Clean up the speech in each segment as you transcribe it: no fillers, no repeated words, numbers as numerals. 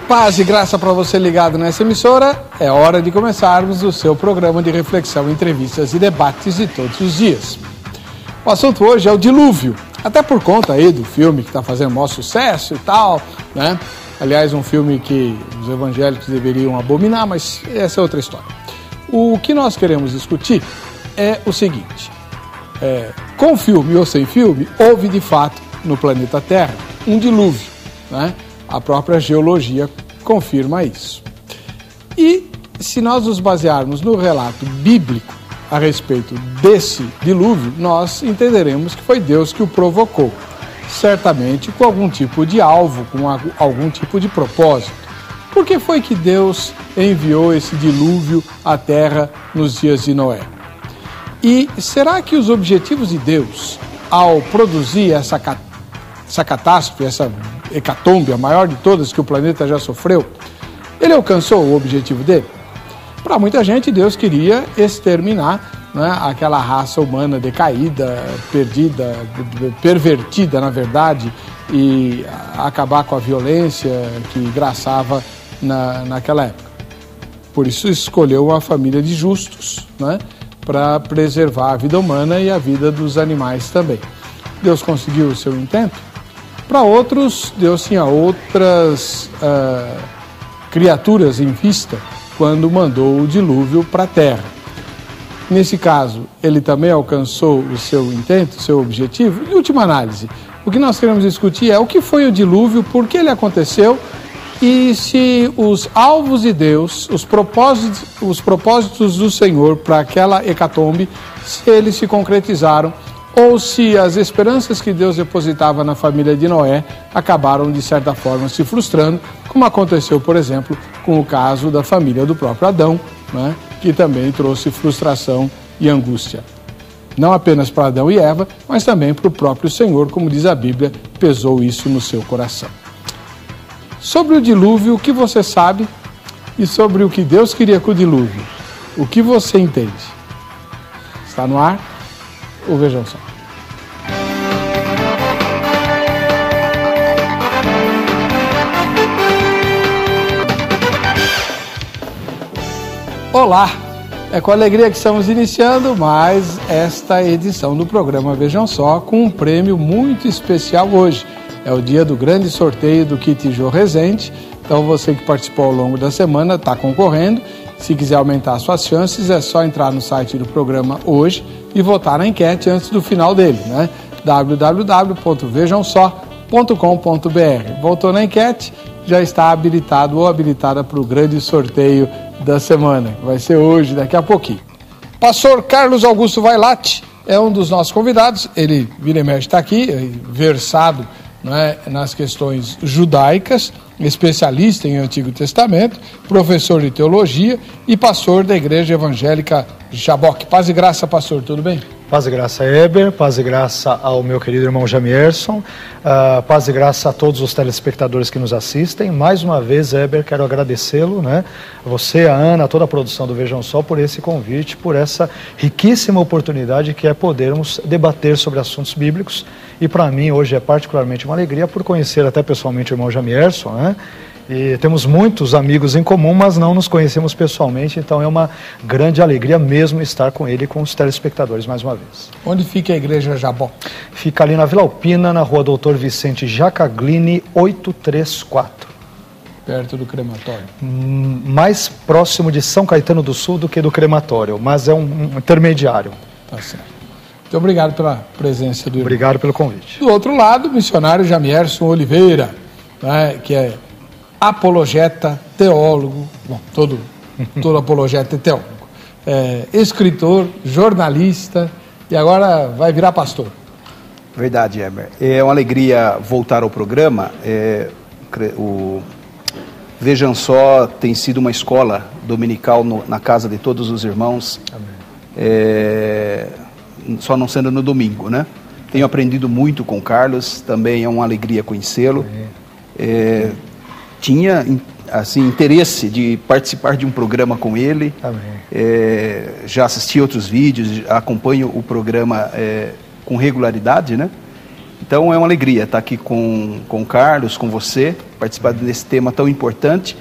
Paz e graça para você ligado nessa emissora. É hora de começarmos o seu programa de reflexão, entrevistas e debates de todos os dias. O assunto hoje é o dilúvio, até por conta aí do filme que está fazendo maior sucesso e tal, né? Aliás, um filme que os evangélicos deveriam abominar, mas essa é outra história. O que nós queremos discutir é o seguinte: com filme ou sem filme, houve de fato no planeta Terra um dilúvio, né? A própria geologia confirma isso. E se nós nos basearmos no relato bíblico a respeito desse dilúvio, nós entenderemos que foi Deus que o provocou, certamente com algum tipo de alvo, com algum tipo de propósito. Por que foi que Deus enviou esse dilúvio à Terra nos dias de Noé? E será que os objetivos de Deus, ao produzir essa catástrofe, essa hecatombe, a maior de todas que o planeta já sofreu, ele alcançou o objetivo dele? Para muita gente, Deus queria exterminar, né, aquela raça humana decaída, perdida, pervertida, na verdade, e acabar com a violência que graçava naquela época. Por isso escolheu uma família de justos, né, para preservar a vida humana e a vida dos animais também. Deus conseguiu o seu intento? Para outros, Deus tinha outras criaturas em vista quando mandou o dilúvio para a Terra. Nesse caso, ele também alcançou o seu intento, o seu objetivo? Em última análise, o que nós queremos discutir é o que foi o dilúvio, por que ele aconteceu e se os alvos de Deus, os propósitos do Senhor para aquela hecatombe, se eles se concretizaram ou se as esperanças que Deus depositava na família de Noé acabaram, de certa forma, se frustrando, como aconteceu, por exemplo, com o caso da família do próprio Adão, né, que também trouxe frustração e angústia. Não apenas para Adão e Eva, mas também para o próprio Senhor, como diz a Bíblia, pesou isso no seu coração. Sobre o dilúvio, o que você sabe? E sobre o que Deus queria com o dilúvio, o que você entende? Está no ar? Ou vejam só. Olá, é com alegria que estamos iniciando mais esta edição do programa Vejam Só, com um prêmio muito especial hoje. É o dia do grande sorteio do kit Jô Resende, então você que participou ao longo da semana está concorrendo. Se quiser aumentar suas chances, é só entrar no site do programa hoje e votar na enquete antes do final dele, né? www.vejamsó.com.br. Votou na enquete, já está habilitado ou habilitada para o grande sorteio da semana, que vai ser hoje, daqui a pouquinho. Pastor Carlos Augusto Vailate é um dos nossos convidados. Ele, vira e mexe, está aqui, versado, né, nas questões judaicas, especialista em Antigo Testamento, professor de teologia e pastor da Igreja Evangélica Jaboque. Paz e graça, pastor, tudo bem? Paz e graça, Heber, paz e graça ao meu querido irmão Jamierson, paz e graça a todos os telespectadores que nos assistem. Mais uma vez, Heber, quero agradecê-lo, né? A você, a Ana, a toda a produção do Vejam Só, por esse convite, por essa riquíssima oportunidade que é podermos debater sobre assuntos bíblicos. E para mim, hoje é particularmente uma alegria por conhecer até pessoalmente o irmão Jamierson, né? E temos muitos amigos em comum, mas não nos conhecemos pessoalmente, então é uma grande alegria mesmo estar com ele e com os telespectadores mais uma vez. Onde fica a Igreja Jabó? Fica ali na Vila Alpina, na rua Doutor Vicente Jacaglini, 834. Perto do crematório? Mais próximo de São Caetano do Sul do que do crematório, mas é um intermediário. Tá certo. Muito obrigado pela presença do irmão. Obrigado pelo convite. Do outro lado, o missionário Jamierson Oliveira, né, que é apologeta, teólogo, bom, todo apologeta é teólogo, escritor, jornalista e agora vai virar pastor. Verdade, Heber. É uma alegria voltar ao programa. O Vejam Só tem sido uma escola dominical na casa de todos os irmãos. Só não sendo no domingo, né? Tenho aprendido muito com o Carlos, também é uma alegria conhecê-lo. Tinha assim, interesse de participar de um programa com ele. Já assisti outros vídeos, acompanho o programa com regularidade, né? Então é uma alegria estar aqui com o Carlos, com você, participar desse tema tão importante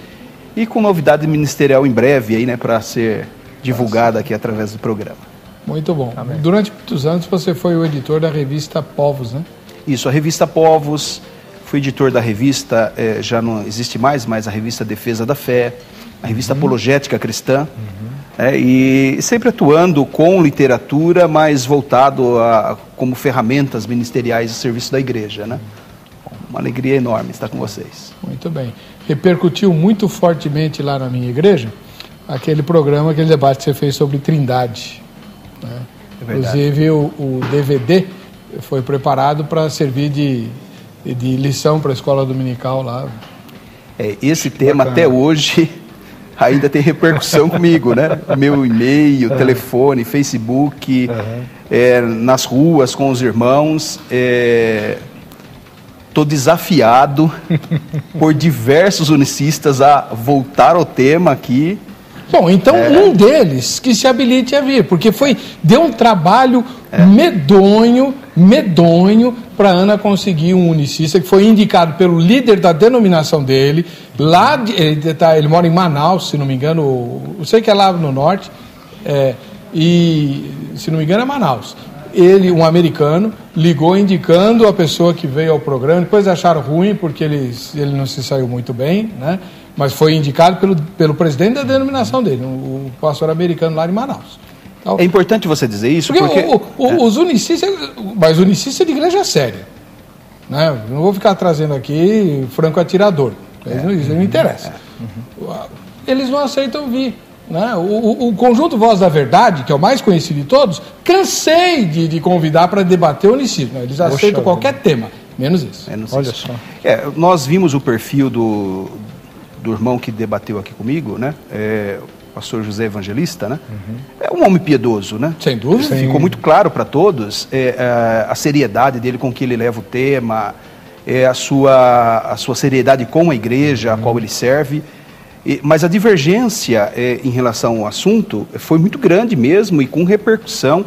e com novidade ministerial em breve aí, né, para ser divulgada aqui através do programa. Muito bom. Amém. Durante muitos anos você foi o editor da revista Povos, né? Isso, a revista Povos, fui editor da revista, já não existe mais, mas a revista Defesa da Fé, a revista Apologética Cristã, e sempre atuando com literatura, mas voltado como ferramentas ministeriais de serviço da igreja, né? Uma alegria enorme estar com vocês. Muito bem. Repercutiu muito fortemente lá na minha igreja aquele programa, aquele debate que você fez sobre Trindade, né? É verdade. Inclusive o DVD foi preparado para servir de lição para a escola dominical lá. Esse tema até hoje ainda tem repercussão comigo, né? Meu e-mail, telefone, Facebook, nas ruas com os irmãos. Estou desafiado por diversos unicistas a voltar ao tema aqui. Bom, então um deles que se habilite a vir, porque deu um trabalho medonho para Ana conseguir um unicista que foi indicado pelo líder da denominação dele, ele mora em Manaus, se não me engano, eu sei que é lá no norte, e se não me engano é Manaus. Ele, um americano, ligou indicando a pessoa que veio ao programa, depois acharam ruim porque ele não se saiu muito bem, né? Mas foi indicado pelo presidente da denominação dele, o pastor americano lá em Manaus. Então, É importante você dizer isso porque... Os unicistas, mas unicista de igreja séria, né? Não vou ficar trazendo aqui franco atirador, isso não interessa. Eles não aceitam vir. Né? O Conjunto Voz da Verdade, que é o mais conhecido de todos, cansei de convidar para debater o unicismo. Eles aceitam qualquer tema, menos isso. Olha só. Nós vimos o perfil do irmão que debateu aqui comigo, né? O pastor José Evangelista, né? É um homem piedoso, né? Sem dúvida. Ficou muito claro para todos a seriedade dele com que ele leva o tema, a sua seriedade com a igreja a qual ele serve. Mas a divergência em relação ao assunto foi muito grande mesmo e com repercussão.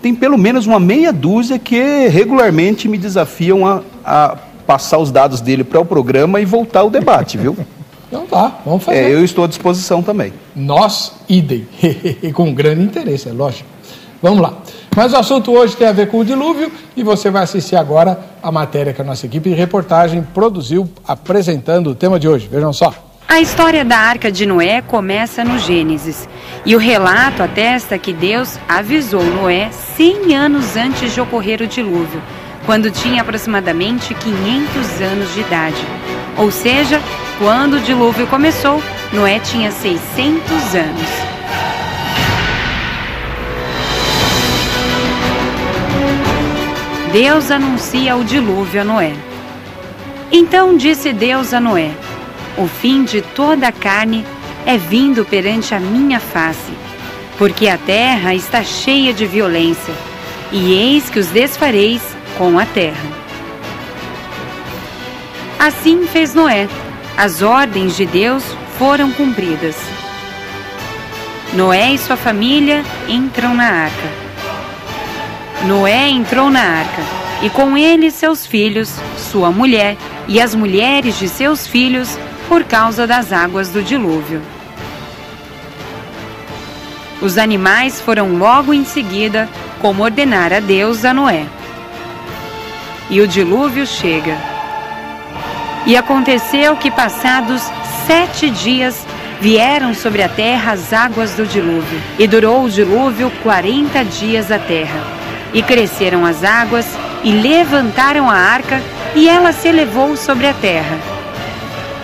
Tem pelo menos uma meia dúzia que regularmente me desafiam a passar os dados dele para o programa e voltar ao debate, viu? Então tá, vamos fazer. Eu estou à disposição também. Nós, idem, com grande interesse, é lógico. Vamos lá. Mas o assunto hoje tem a ver com o dilúvio e você vai assistir agora a matéria que a nossa equipe de reportagem produziu apresentando o tema de hoje. Vejam só. A história da Arca de Noé começa no Gênesis, e o relato atesta que Deus avisou Noé 100 anos antes de ocorrer o dilúvio, quando tinha aproximadamente 500 anos de idade. Ou seja, quando o dilúvio começou, Noé tinha 600 anos. Deus anuncia o dilúvio a Noé. Então disse Deus a Noé: o fim de toda a carne é vindo perante a minha face, porque a terra está cheia de violência, e eis que os desfareis com a terra. Assim fez Noé. As ordens de Deus foram cumpridas. Noé e sua família entram na arca. Noé entrou na arca, e com ele seus filhos, sua mulher e as mulheres de seus filhos, por causa das águas do dilúvio. Os animais foram logo em seguida, como ordenara Deus a Noé. E o dilúvio chega. E aconteceu que, passados 7 dias, vieram sobre a terra as águas do dilúvio. E durou o dilúvio 40 dias a terra. E cresceram as águas, e levantaram a arca, e ela se elevou sobre a terra.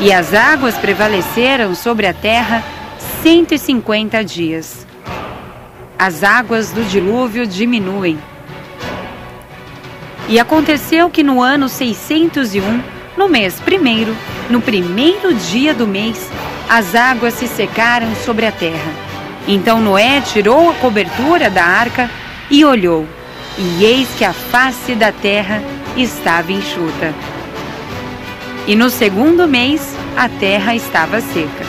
E as águas prevaleceram sobre a terra 150 dias. As águas do dilúvio diminuem. E aconteceu que no ano 601, no mês primeiro, no primeiro dia do mês, as águas se secaram sobre a terra. Então Noé tirou a cobertura da arca e olhou, e eis que a face da terra estava enxuta. E no segundo mês, a terra estava seca.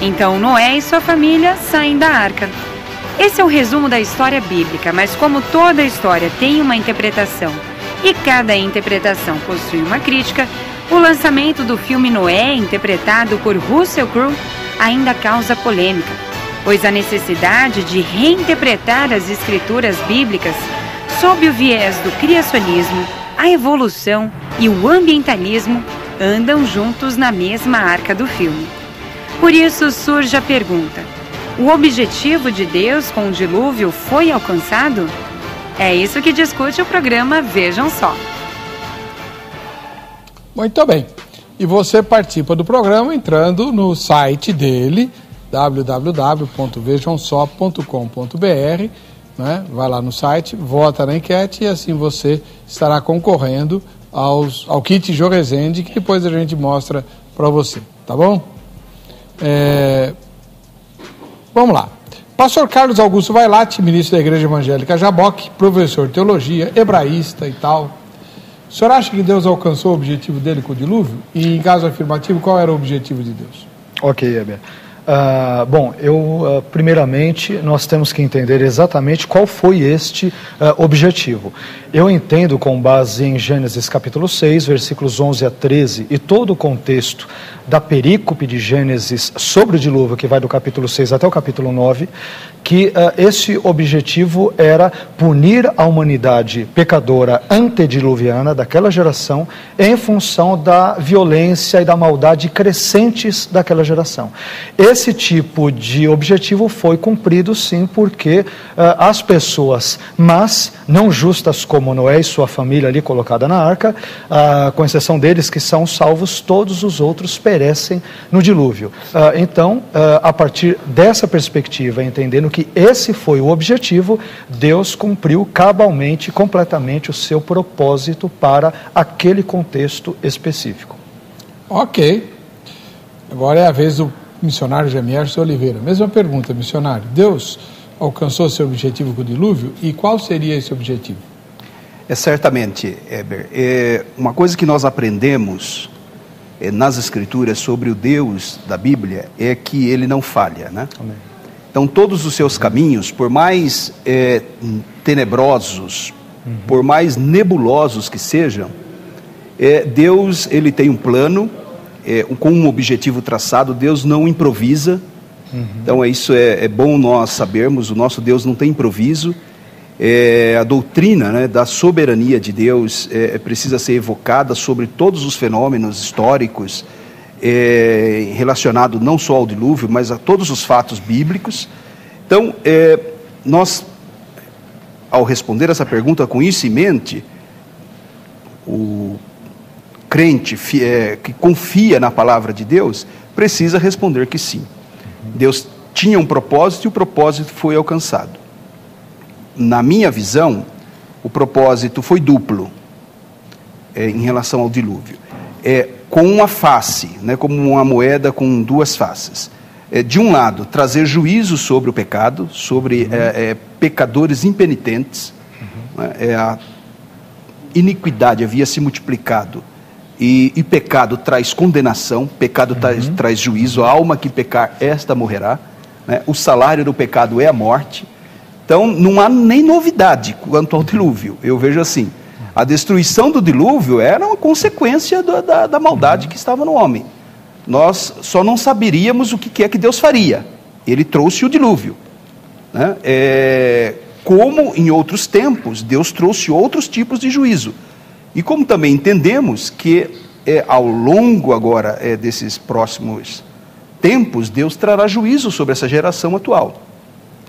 Então Noé e sua família saem da arca. Esse é o resumo da história bíblica, mas como toda história tem uma interpretação e cada interpretação possui uma crítica, o lançamento do filme Noé, interpretado por Russell Crowe, ainda causa polêmica, pois a necessidade de reinterpretar as escrituras bíblicas sob o viés do criacionismo, a evolução e o ambientalismo andam juntos na mesma arca do filme. Por isso surge a pergunta: o objetivo de Deus com o dilúvio foi alcançado? É isso que discute o programa Vejam Só. Muito bem. E você participa do programa entrando no site dele, www.vejamsó.com.br, né? Vai lá no site, vota na enquete e assim você estará concorrendo ao kit Jô Rezende, que depois a gente mostra para você, tá bom? Vamos lá. Pastor Carlos Augusto Vailate, ministro da Igreja Evangélica Jaboque, professor de teologia, hebraísta e tal. O senhor acha que Deus alcançou o objetivo dele com o dilúvio? E em caso afirmativo, qual era o objetivo de Deus? Ok, Heber. Primeiramente, nós temos que entender exatamente qual foi este objetivo. Eu entendo, com base em Gênesis capítulo 6, versículos 11 a 13, e todo o contexto da perícope de Gênesis sobre o dilúvio, que vai do capítulo 6 até o capítulo 9, que esse objetivo era punir a humanidade pecadora antediluviana daquela geração em função da violência e da maldade crescentes daquela geração. Esse tipo de objetivo foi cumprido, sim, porque as pessoas más, não justas como Noé e sua família ali colocada na arca, com exceção deles que são salvos, todos os outros perecem no dilúvio. Então, a partir dessa perspectiva, entendendo que esse foi o objetivo, Deus cumpriu cabalmente, completamente o seu propósito para aquele contexto específico. Ok. Agora é a vez do missionário Jamierson Oliveira. Mesma pergunta, missionário. Deus alcançou seu objetivo com o dilúvio? E qual seria esse objetivo? Certamente, Heber. Uma coisa que nós aprendemos nas Escrituras sobre o Deus da Bíblia é que ele não falha, né? Amém. Então, todos os seus caminhos, por mais tenebrosos, por mais nebulosos que sejam, Deus ele tem um plano, com um objetivo traçado. Deus não improvisa. Então, isso é bom nós sabermos. O nosso Deus não tem improviso. A doutrina, né, da soberania de Deus precisa ser evocada sobre todos os fenômenos históricos, relacionado não só ao dilúvio, mas a todos os fatos bíblicos. Então, nós, ao responder essa pergunta com isso em mente, o crente que confia na palavra de Deus precisa responder que sim. Deus tinha um propósito e o propósito foi alcançado. Na minha visão, o propósito foi duplo em relação ao dilúvio. Com uma face, né, como uma moeda com duas faces. De um lado, trazer juízo sobre o pecado, sobre pecadores impenitentes. A iniquidade havia se multiplicado e pecado traz condenação, pecado traz juízo. A alma que pecar, esta morrerá, né? O salário do pecado é a morte. Então, não há nem novidade quanto ao dilúvio. Eu vejo assim, a destruição do dilúvio era uma consequência da maldade que estava no homem. Nós só não saberíamos o que é que Deus faria. Ele trouxe o dilúvio, né? Como em outros tempos, Deus trouxe outros tipos de juízo. E como também entendemos que ao longo agora desses próximos tempos, Deus trará juízo sobre essa geração atual.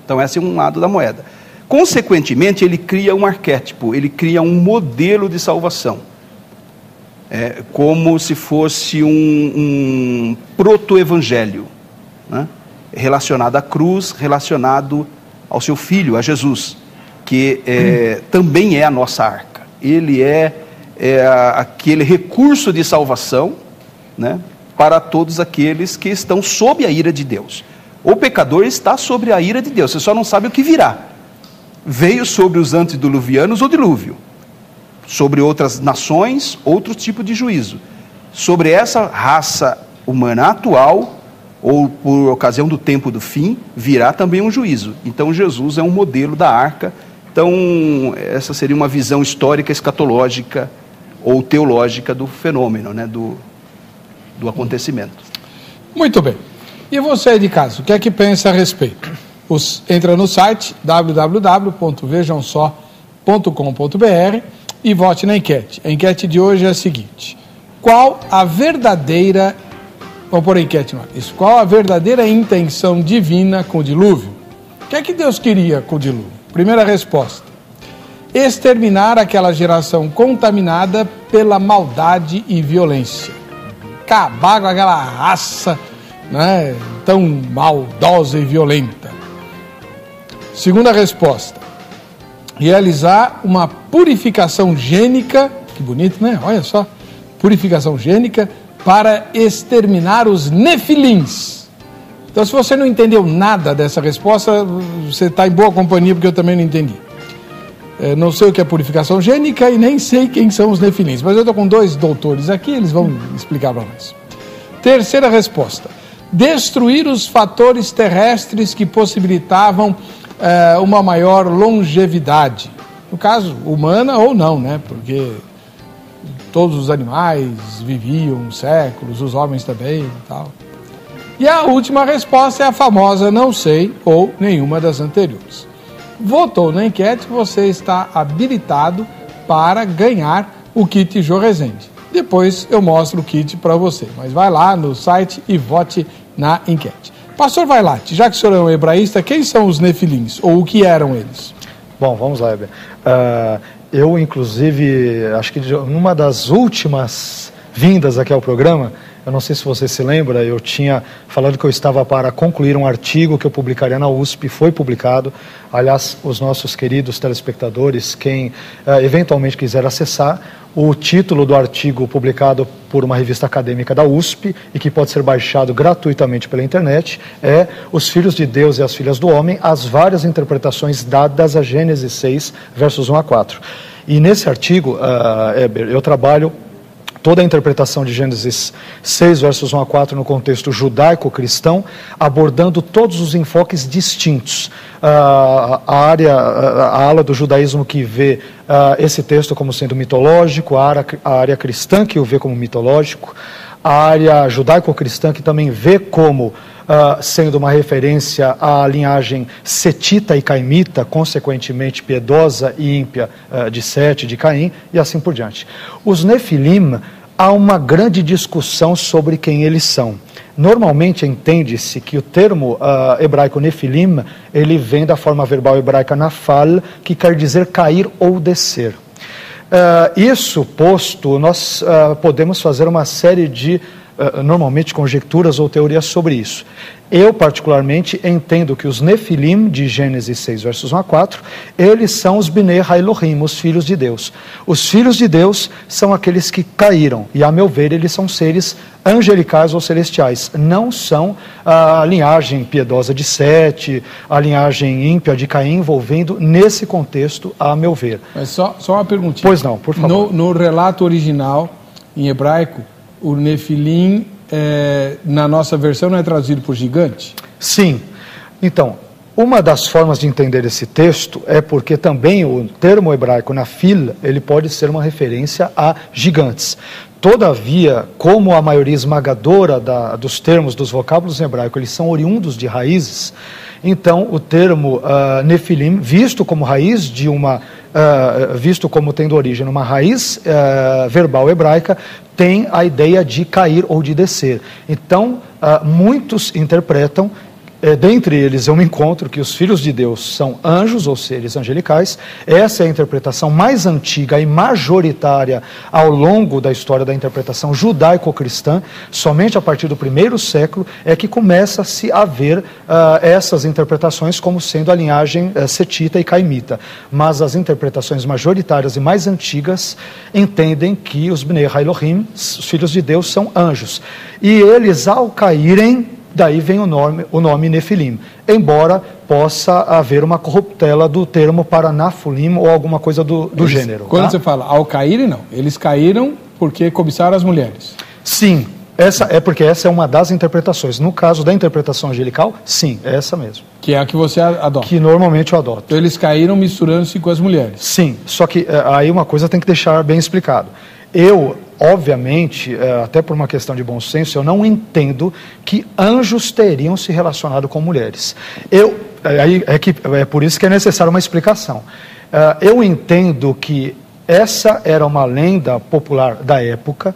Então esse é um lado da moeda. Consequentemente, ele cria um arquétipo, ele cria um modelo de salvação. Como se fosse um proto-evangelho, né? Relacionado à cruz, relacionado ao seu Filho, a Jesus, que também é a nossa arca. Ele é aquele recurso de salvação, né, para todos aqueles que estão sob a ira de Deus. O pecador está sobre a ira de Deus, você só não sabe o que virá. Veio sobre os antediluvianos o dilúvio, sobre outras nações, outro tipo de juízo. Sobre essa raça humana atual, ou por ocasião do tempo do fim, virá também um juízo. Então Jesus é um modelo da arca. Então essa seria uma visão histórica, escatológica ou teológica do fenômeno, né, do acontecimento. Muito bem. E você de casa, o que é que pensa a respeito? Entra no site www.vejamsó.com.br e vote na enquete. A enquete de hoje é a seguinte: qual a verdadeira... Vamos pôr a enquete no ar. Isso. Qual a verdadeira intenção divina com o dilúvio? O que é que Deus queria com o dilúvio? Primeira resposta: exterminar aquela geração contaminada pela maldade e violência. Acabar com aquela raça, né, tão maldosa e violenta. Segunda resposta: realizar uma purificação gênica, que bonito, né? Olha só, purificação gênica para exterminar os nefilins. Então, se você não entendeu nada dessa resposta, você está em boa companhia, porque eu também não entendi. Não sei o que é purificação gênica e nem sei quem são os nefilins, mas eu estou com 2 doutores aqui, eles vão explicar para nós. Terceira resposta: destruir os fatores terrestres que possibilitavam uma maior longevidade. No caso, humana ou não, né? Porque todos os animais viviam séculos, os homens também e tal. E a última resposta é a famosa não sei ou nenhuma das anteriores. Votou na enquete, você está habilitado para ganhar o kit Jô Rezende. Depois eu mostro o kit para você, mas vai lá no site e vote na enquete. Pastor Vailate, já que o senhor é um hebraísta, quem são os nefilins, ou o que eram eles? Bom, vamos lá, Heber. Eu, inclusive, acho que numa das últimas vindas aqui ao programa, eu não sei se você se lembra, eu tinha falado que eu estava para concluir um artigo que eu publicaria na USP, foi publicado. Aliás, os nossos queridos telespectadores, quem eventualmente quiser acessar, o título do artigo publicado por uma revista acadêmica da USP e que pode ser baixado gratuitamente pela internet é Os Filhos de Deus e as Filhas do Homem, as várias interpretações dadas a Gênesis 6, versos 1 a 4. E nesse artigo, eu trabalho toda a interpretação de Gênesis 6, versos 1 a 4, no contexto judaico-cristão, abordando todos os enfoques distintos. A ala do judaísmo que vê esse texto como sendo mitológico, a área cristã que o vê como mitológico, a área judaico-cristã que também vê como sendo uma referência à linhagem setita e caimita, consequentemente piedosa e ímpia de Sete, de Caim, e assim por diante. Os Nefilim, há uma grande discussão sobre quem eles são. Normalmente entende-se que o termo hebraico Nefilim, ele vem da forma verbal hebraica nafal, que quer dizer cair ou descer. Isso posto, nós podemos fazer uma série de normalmente conjecturas ou teorias sobre isso. Eu, particularmente, entendo que os Nefilim, de Gênesis 6, versos 1 a 4, eles são os Bnei Elohim, os filhos de Deus. Os filhos de Deus são aqueles que caíram, e, a meu ver, eles são seres angelicais ou celestiais. Não são a linhagem piedosa de Sete, a linhagem ímpia de Caim, envolvendo nesse contexto, a meu ver. Mas só uma perguntinha. Pois não, por favor. No relato original, em hebraico, o Nefilim, na nossa versão, não é traduzido por gigante? Sim. Então, uma das formas de entender esse texto é porque também o termo hebraico nafil, ele pode ser uma referência a gigantes. Todavia, como a maioria esmagadora dos termos, dos vocábulos em hebraico, eles são oriundos de raízes, então o termo Nefilim, visto como raiz de uma... visto como tendo origem numa raiz verbal hebraica, tem a ideia de cair ou de descer. Então, muitos interpretam, dentre eles eu me encontro, que os filhos de Deus são anjos ou seres angelicais. Essa é a interpretação mais antiga e majoritária ao longo da história da interpretação judaico-cristã. Somente a partir do 1º século é que começa-se a ver essas interpretações como sendo a linhagem setita e caimita. Mas as interpretações majoritárias e mais antigas entendem que os Bnei Elohim, os filhos de Deus, são anjos. E eles, ao caírem, daí vem o nome Nefilim, embora possa haver uma corruptela do termo para Nafulim ou alguma coisa do gênero. Quando você fala ao caírem, não. Eles caíram porque cobiçaram as mulheres. Sim, Porque essa é uma das interpretações. No caso da interpretação angelical, sim, é essa mesmo. Que é a que você adota. Que normalmente eu adoto. Então eles caíram misturando-se com as mulheres. Sim, só que aí uma coisa tem que deixar bem explicado. Eu, obviamente, até por uma questão de bom senso, eu não entendo que anjos teriam se relacionado com mulheres. É por isso que é necessária uma explicação. Eu entendo que essa era uma lenda popular da época,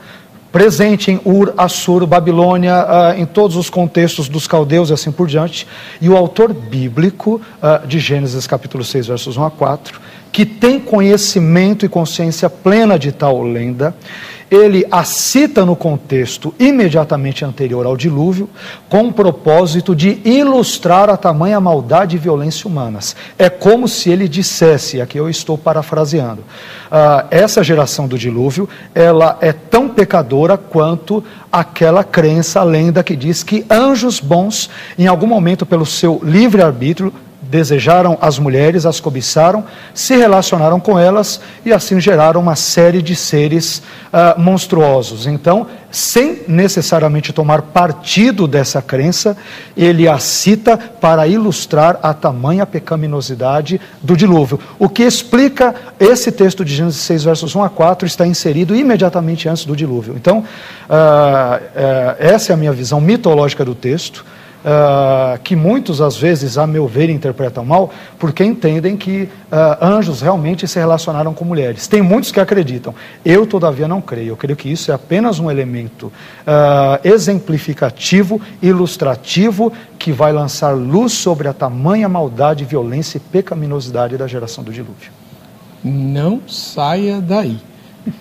presente em Ur, Assur, Babilônia, em todos os contextos dos caldeus e assim por diante, e o autor bíblico de Gênesis capítulo 6, versos 1 a 4, que tem conhecimento e consciência plena de tal lenda, ele a cita no contexto imediatamente anterior ao dilúvio, com o propósito de ilustrar a tamanha maldade e violência humanas. É como se ele dissesse, aqui eu estou parafraseando, essa geração do dilúvio, ela é tão pecadora quanto aquela crença, a lenda que diz que anjos bons, em algum momento pelo seu livre-arbítrio, desejaram as mulheres, as cobiçaram, se relacionaram com elas e assim geraram uma série de seres monstruosos. Então, sem necessariamente tomar partido dessa crença, ele a cita para ilustrar a tamanha pecaminosidade do dilúvio. O que explica esse texto de Gênesis 6, versos 1 a 4, está inserido imediatamente antes do dilúvio. Então, essa é a minha visão mitológica do texto. Que muitos, às vezes, a meu ver, interpretam mal, porque entendem que anjos realmente se relacionaram com mulheres. Tem muitos que acreditam. Eu, todavia, não creio. Eu creio que isso é apenas um elemento exemplificativo, ilustrativo, que vai lançar luz sobre a tamanha maldade, violência e pecaminosidade da geração do dilúvio. Não saia daí.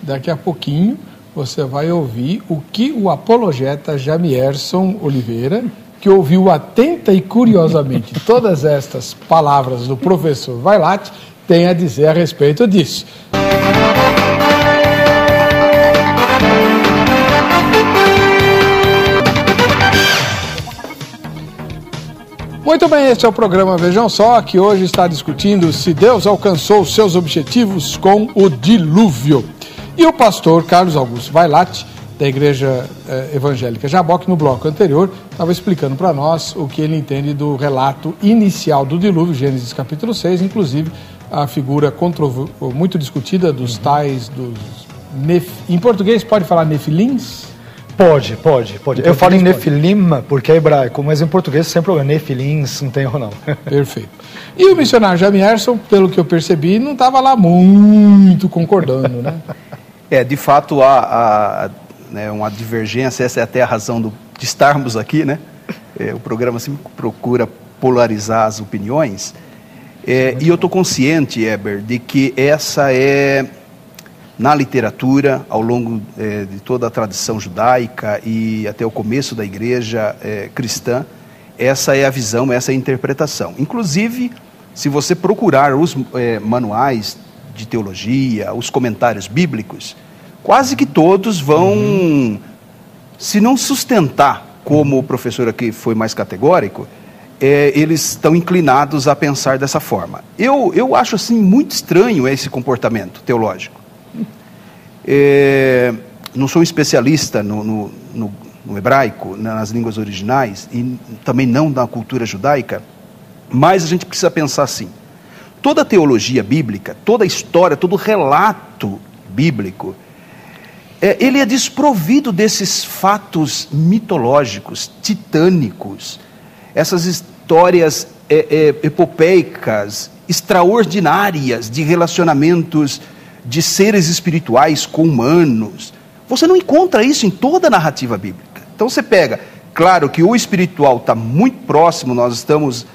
Daqui a pouquinho você vai ouvir o que o apologeta Jamierson Oliveira, que ouviu atenta e curiosamente todas estas palavras do professor Vailate, tem a dizer a respeito disso. Muito bem, este é o programa Vejam Só, que hoje está discutindo se Deus alcançou os seus objetivos com o dilúvio. E o pastor Carlos Augusto Vailate, da Igreja Evangélica Jaboque, no bloco anterior, estava explicando para nós o que ele entende do relato inicial do dilúvio, Gênesis capítulo 6, inclusive a figura muito discutida dos tais, em português pode falar nefilins? Pode. Eu falo em nefilim porque é hebraico, mas em português sempre é nefilins, não tem erro não. Perfeito. E o missionário Jamierson, pelo que eu percebi, não estava lá muito concordando, né? De fato, há uma divergência, essa é até a razão de estarmos aqui, né? O programa sempre procura polarizar as opiniões, e eu estou consciente, Heber, de que essa é, na literatura, ao longo de toda a tradição judaica e até o começo da igreja cristã, essa é a visão, essa é a interpretação. Inclusive, se você procurar os manuais de teologia, os comentários bíblicos, quase que todos vão, se não sustentar, como o professor aqui foi mais categórico, eles estão inclinados a pensar dessa forma. Eu acho assim muito estranho esse comportamento teológico. Não sou um especialista no hebraico, nas línguas originais, e também não na cultura judaica, mas a gente precisa pensar assim. Toda a teologia bíblica, toda a história, todo o relato bíblico, ele é desprovido desses fatos mitológicos, titânicos, essas histórias epopeicas, extraordinárias de relacionamentos de seres espirituais com humanos. Você não encontra isso em toda a narrativa bíblica. Então você pega, claro que o espiritual está muito próximo, nós estamos...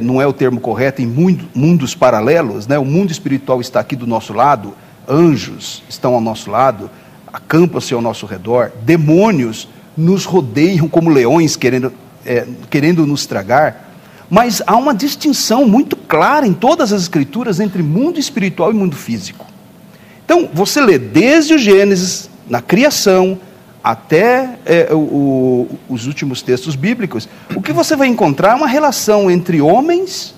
não é o termo correto, em mundos paralelos, né? O mundo espiritual está aqui do nosso lado, anjos estão ao nosso lado, acampam-se ao nosso redor, demônios nos rodeiam como leões querendo nos tragar, mas há uma distinção muito clara em todas as escrituras entre mundo espiritual e mundo físico. Então, você lê desde o Gênesis, na criação, até os últimos textos bíblicos, o que você vai encontrar é uma relação entre homens,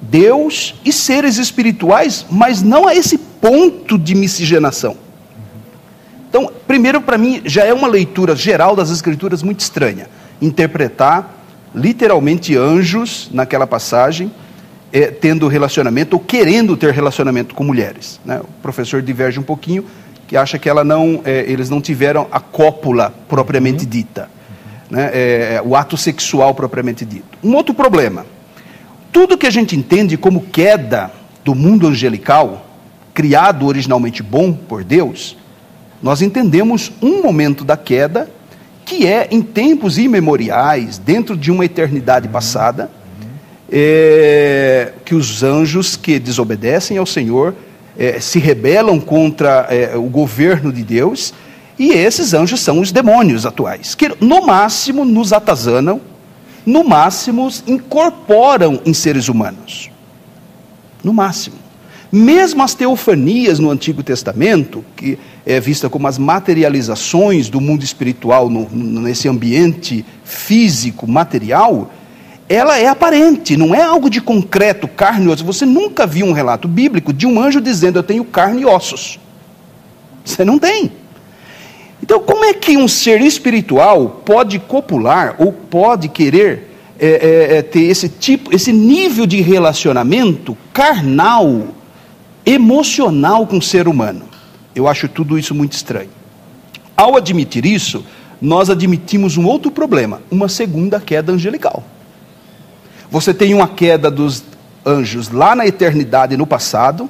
Deus e seres espirituais, mas não a esse ponto de miscigenação. Então, primeiro, para mim, já é uma leitura geral das Escrituras muito estranha. Interpretar, literalmente, anjos, naquela passagem, tendo relacionamento, ou querendo ter relacionamento com mulheres. Né? O professor diverge um pouquinho, que acha que eles não tiveram a cópula propriamente dita. Né? O ato sexual propriamente dito. Um outro problema. Tudo que a gente entende como queda do mundo angelical, criado originalmente bom por Deus, nós entendemos um momento da queda que é em tempos imemoriais, dentro de uma eternidade passada, que os anjos que desobedecem ao Senhor se rebelam contra o governo de Deus, e esses anjos são os demônios atuais, que no máximo nos atazanam, no máximo incorporam em seres humanos. No máximo. Mesmo as teofanias no Antigo Testamento, que é vista como as materializações do mundo espiritual nesse ambiente físico, material, ela é aparente, não é algo de concreto, carne e ossos. Você nunca viu um relato bíblico de um anjo dizendo, eu tenho carne e ossos. Você não tem. Então, como é que um ser espiritual pode copular ou pode querer ter esse nível de relacionamento carnal, emocional com o ser humano? Eu acho tudo isso muito estranho. Ao admitir isso, nós admitimos um outro problema, uma segunda queda angelical. Você tem uma queda dos anjos lá na eternidade, no passado,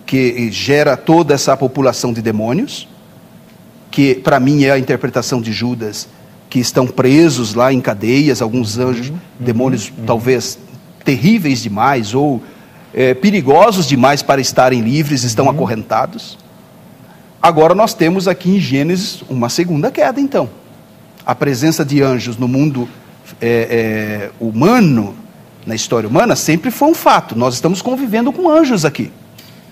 que gera toda essa população de demônios, que para mim é a interpretação de Judas, que estão presos lá em cadeias, alguns anjos, demônios talvez terríveis demais, ou perigosos demais para estarem livres, estão acorrentados. Agora nós temos aqui em Gênesis uma segunda queda, então. A presença de anjos no mundo humano, na história humana, sempre foi um fato. Nós estamos convivendo com anjos aqui.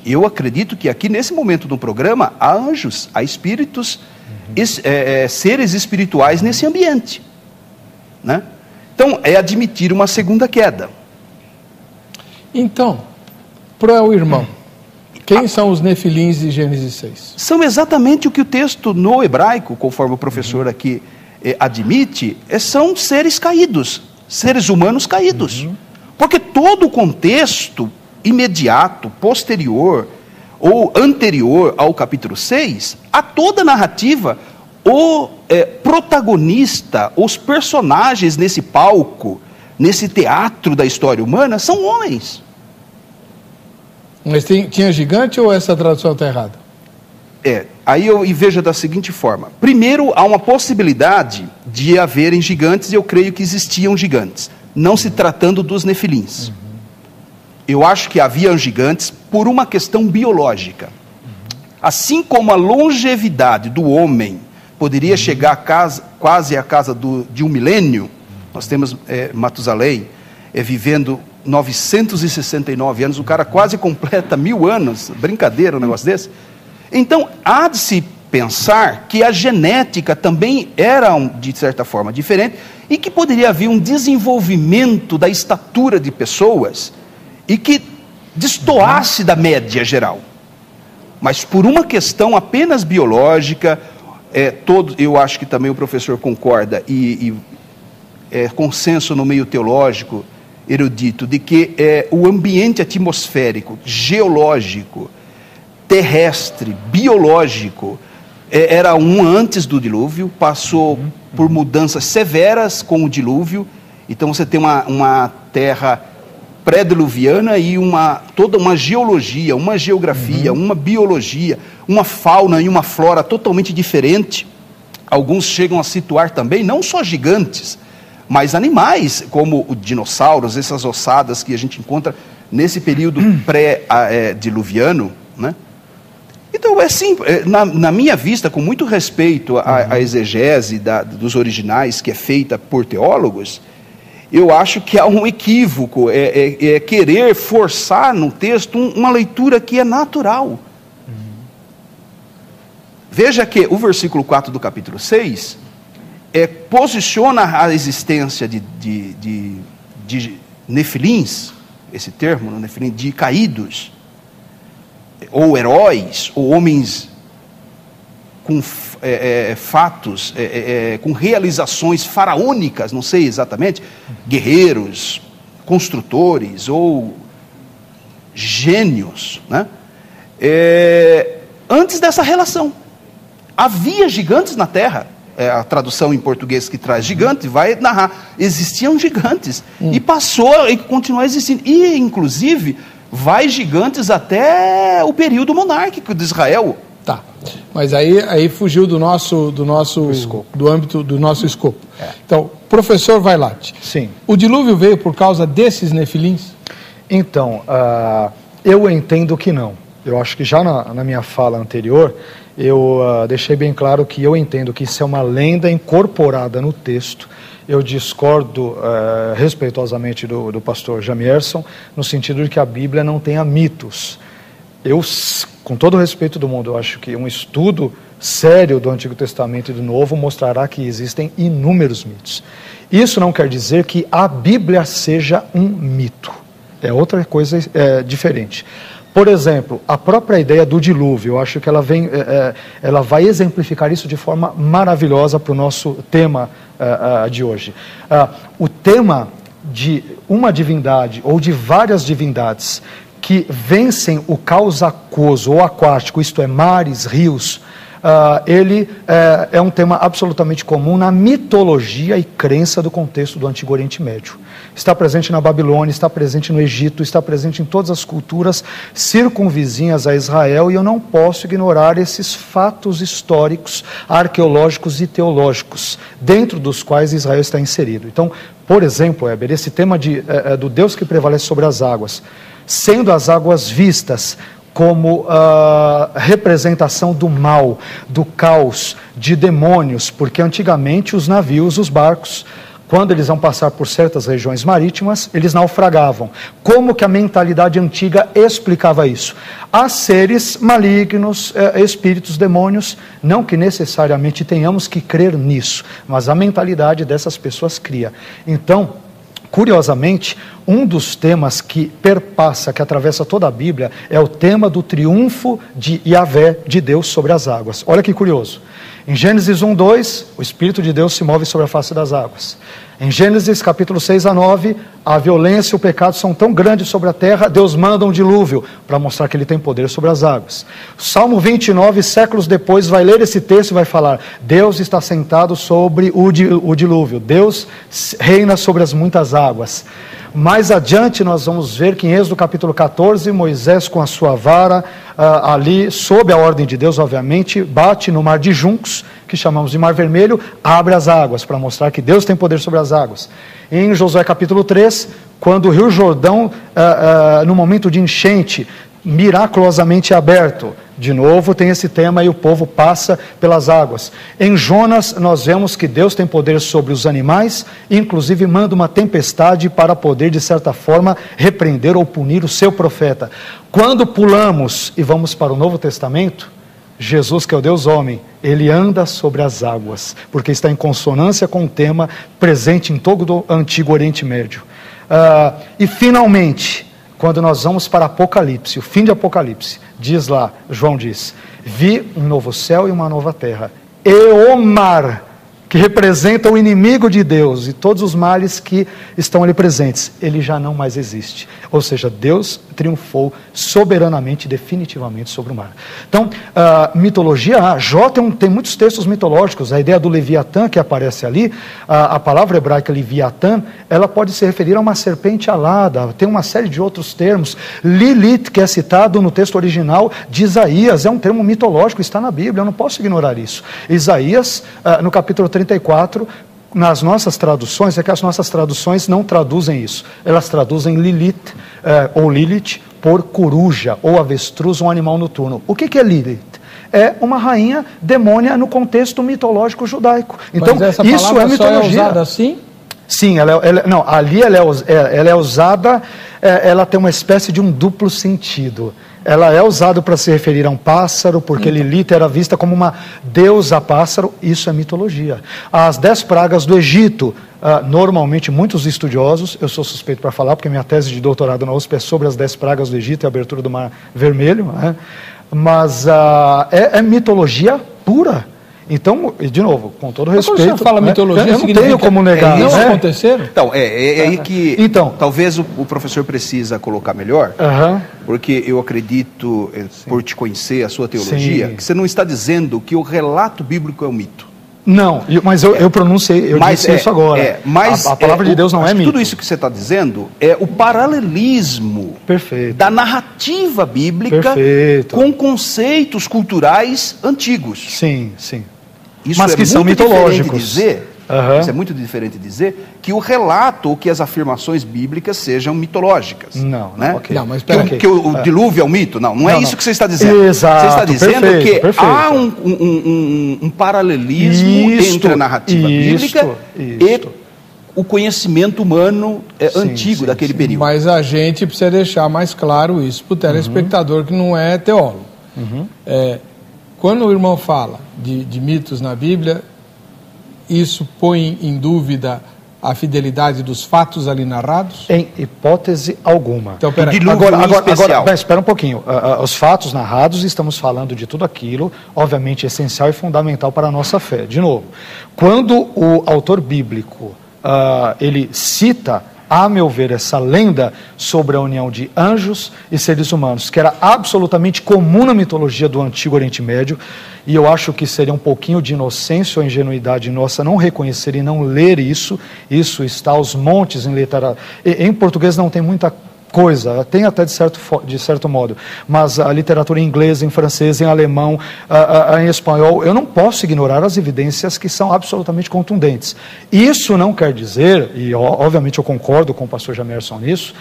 Eu acredito que aqui nesse momento do programa há anjos, há espíritos, seres espirituais nesse ambiente, né? Então é admitir uma segunda queda. Então, para o irmão, quem são os nefilins de Gênesis 6? São exatamente o que o texto no hebraico, conforme o professor aqui admite, são seres caídos, seres humanos caídos. Porque todo o contexto imediato, posterior ou anterior ao capítulo 6, a toda a narrativa, o protagonista, os personagens nesse palco, nesse teatro da história humana, são homens. Mas tinha gigante ou essa tradução está errada? Aí eu vejo da seguinte forma. Primeiro, há uma possibilidade de haverem gigantes, e eu creio que existiam gigantes, não se tratando dos nefilins. Eu acho que haviam gigantes por uma questão biológica. Assim como a longevidade do homem poderia chegar quase à casa de 1 milênio, nós temos Matusalém vivendo 969 anos, o cara quase completa 1000 anos, brincadeira um negócio desse. Então, há de se pensar que a genética também era, de certa forma, diferente, e que poderia haver um desenvolvimento da estatura de pessoas, e que destoasse da média geral. Mas por uma questão apenas biológica, eu acho que também o professor concorda, e consenso no meio teológico, erudito, de que o ambiente atmosférico, geológico, terrestre, biológico, era antes do dilúvio, passou por mudanças severas com o dilúvio. Então você tem uma terra pré-diluviana e toda uma geologia, uma geografia, uma biologia, uma fauna e uma flora totalmente diferente. Alguns chegam a situar também, não só gigantes, mas animais, como os dinossauros, essas ossadas que a gente encontra nesse período pré-diluviano, né? Então, assim, na minha vista, com muito respeito à exegese dos originais que é feita por teólogos, eu acho que há um equívoco, querer forçar no texto uma leitura que é natural. Veja que o versículo 4 do capítulo 6 posiciona a existência de nefilins, esse termo, nefilim, de caídos, ou heróis, ou homens com fatos, com realizações faraônicas, não sei exatamente, guerreiros, construtores ou gênios, né? Antes dessa relação, havia gigantes na terra. A tradução em português que traz gigante vai narrar, existiam gigantes, e continuou existindo, e inclusive vai gigantes até o período monárquico de Israel. Tá, mas aí fugiu do âmbito do nosso escopo. Então, professor Vailate, sim, o dilúvio veio por causa desses nefilins? Então, eu entendo que não. Eu acho que já na minha fala anterior, eu deixei bem claro que eu entendo que isso é uma lenda incorporada no texto. Eu discordo respeitosamente do pastor Jamierson, no sentido de que a Bíblia não tenha mitos. Eu, com todo o respeito do mundo, eu acho que um estudo sério do Antigo Testamento e do Novo mostrará que existem inúmeros mitos. Isso não quer dizer que a Bíblia seja um mito. É outra coisa diferente. Por exemplo, a própria ideia do dilúvio, eu acho que ela vai exemplificar isso de forma maravilhosa para o nosso tema de hoje. O tema de uma divindade ou de várias divindades que vencem o caos aquoso ou aquático, isto é, mares, rios, ele é um tema absolutamente comum na mitologia e crença do contexto do Antigo Oriente Médio. Está presente na Babilônia, está presente no Egito, está presente em todas as culturas circunvizinhas a Israel, e eu não posso ignorar esses fatos históricos, arqueológicos e teológicos, dentro dos quais Israel está inserido. Então, por exemplo, Heber, esse tema do Deus que prevalece sobre as águas, sendo as águas vistas como representação do mal, do caos, de demônios, porque antigamente os navios, os barcos, quando eles vão passar por certas regiões marítimas, eles naufragavam. Como que a mentalidade antiga explicava isso? Há seres malignos, espíritos, demônios, não que necessariamente tenhamos que crer nisso, mas a mentalidade dessas pessoas cria. Então, curiosamente, um dos temas que perpassa, que atravessa toda a Bíblia, é o tema do triunfo de Yahvé, de Deus, sobre as águas. Olha que curioso. Em Gênesis 1:2, o Espírito de Deus se move sobre a face das águas. Em Gênesis capítulo 6-9, a violência e o pecado são tão grandes sobre a terra, Deus manda um dilúvio para mostrar que Ele tem poder sobre as águas. Salmo 29, séculos depois, vai ler esse texto e vai falar: Deus está sentado sobre o dilúvio, Deus reina sobre as muitas águas. Mais adiante nós vamos ver que em Êxodo capítulo 14, Moisés com a sua vara, ali sob a ordem de Deus, obviamente, bate no mar de juncos, que chamamos de Mar Vermelho, abre as águas, para mostrar que Deus tem poder sobre as águas. Em Josué capítulo 3, quando o rio Jordão, no momento de enchente, miraculosamente aberto, de novo tem esse tema e o povo passa pelas águas. Em Jonas nós vemos que Deus tem poder sobre os animais, inclusive manda uma tempestade para poder, de certa forma, repreender ou punir o seu profeta. Quando pulamos e vamos para o Novo Testamento, Jesus, que é o Deus homem, ele anda sobre as águas, porque está em consonância com o tema presente em todo o Antigo Oriente Médio. E finalmente, quando nós vamos para Apocalipse, o fim de Apocalipse, diz lá, João diz: vi um novo céu e uma nova terra, e o mar, que representa o inimigo de Deus e todos os males que estão ali presentes, ele já não mais existe. Ou seja, Deus triunfou soberanamente, definitivamente sobre o mar. Então, mitologia, Jó tem muitos textos mitológicos. A ideia do Leviatã que aparece ali, a palavra hebraica Leviatã, ela pode se referir a uma serpente alada, tem uma série de outros termos. Lilith, que é citado no texto original de Isaías, é um termo mitológico, está na Bíblia, eu não posso ignorar isso. Isaías, no capítulo 34, nas nossas traduções, é que as nossas traduções não traduzem isso, elas traduzem Lilith, ou Lilith, por coruja, ou avestruz, um animal noturno. O que é Lilith? É uma rainha demônia no contexto mitológico judaico. Então, isso é mitologia. Só é usada assim? Sim, ali ela é usada, ela tem uma espécie de um duplo sentido. Ela é usada para se referir a um pássaro, porque Lilith era vista como uma deusa pássaro. Isso é mitologia. As 10 pragas do Egito, normalmente muitos estudiosos, eu sou suspeito para falar, porque minha tese de doutorado na USP é sobre as 10 pragas do Egito e a abertura do Mar Vermelho, né? Mas é mitologia pura. Então, de novo, com todo respeito... Quando o senhor fala mitologia, eu não tenho como negar. Não né? aconteceram? Então, é aí que talvez o professor precisa colocar melhor, porque eu acredito, por te conhecer a sua teologia, que você não está dizendo que o relato bíblico é um mito. Não, mas eu pronunciei, eu disse isso agora. Mas a palavra de Deus não é mito. Tudo isso que você está dizendo é o paralelismo da narrativa bíblica com conceitos culturais antigos. Sim, sim. Isso mas que são mitológicos. Isso é muito diferente de dizer que o relato ou que as afirmações bíblicas sejam mitológicas. Não, né? Okay. Não, mas que o dilúvio é um mito? Não é isso que você está dizendo. Exato, você está dizendo que perfeito. há um paralelismo entre a narrativa bíblica e o conhecimento humano antigo daquele período. Mas a gente precisa deixar mais claro isso para o telespectador que não é teólogo. Quando o irmão fala de mitos na Bíblia, isso põe em dúvida a fidelidade dos fatos ali narrados? Em hipótese alguma. Então, peraí. Agora, espera um pouquinho. Os fatos narrados, estamos falando de tudo aquilo, obviamente essencial e fundamental para a nossa fé. De novo, quando o autor bíblico ele cita, a meu ver, essa lenda sobre a união de anjos e seres humanos, que era absolutamente comum na mitologia do Antigo Oriente Médio, e eu acho que seria um pouquinho de inocência ou ingenuidade nossa não reconhecer e não ler isso. Isso está aos montes em literatura. Em português não tem muita coisa, tem até de certo modo, mas a literatura em inglês, em francês, em alemão, em espanhol, eu não posso ignorar as evidências que são absolutamente contundentes. Isso não quer dizer, e obviamente eu concordo com o pastor Jamerson nisso,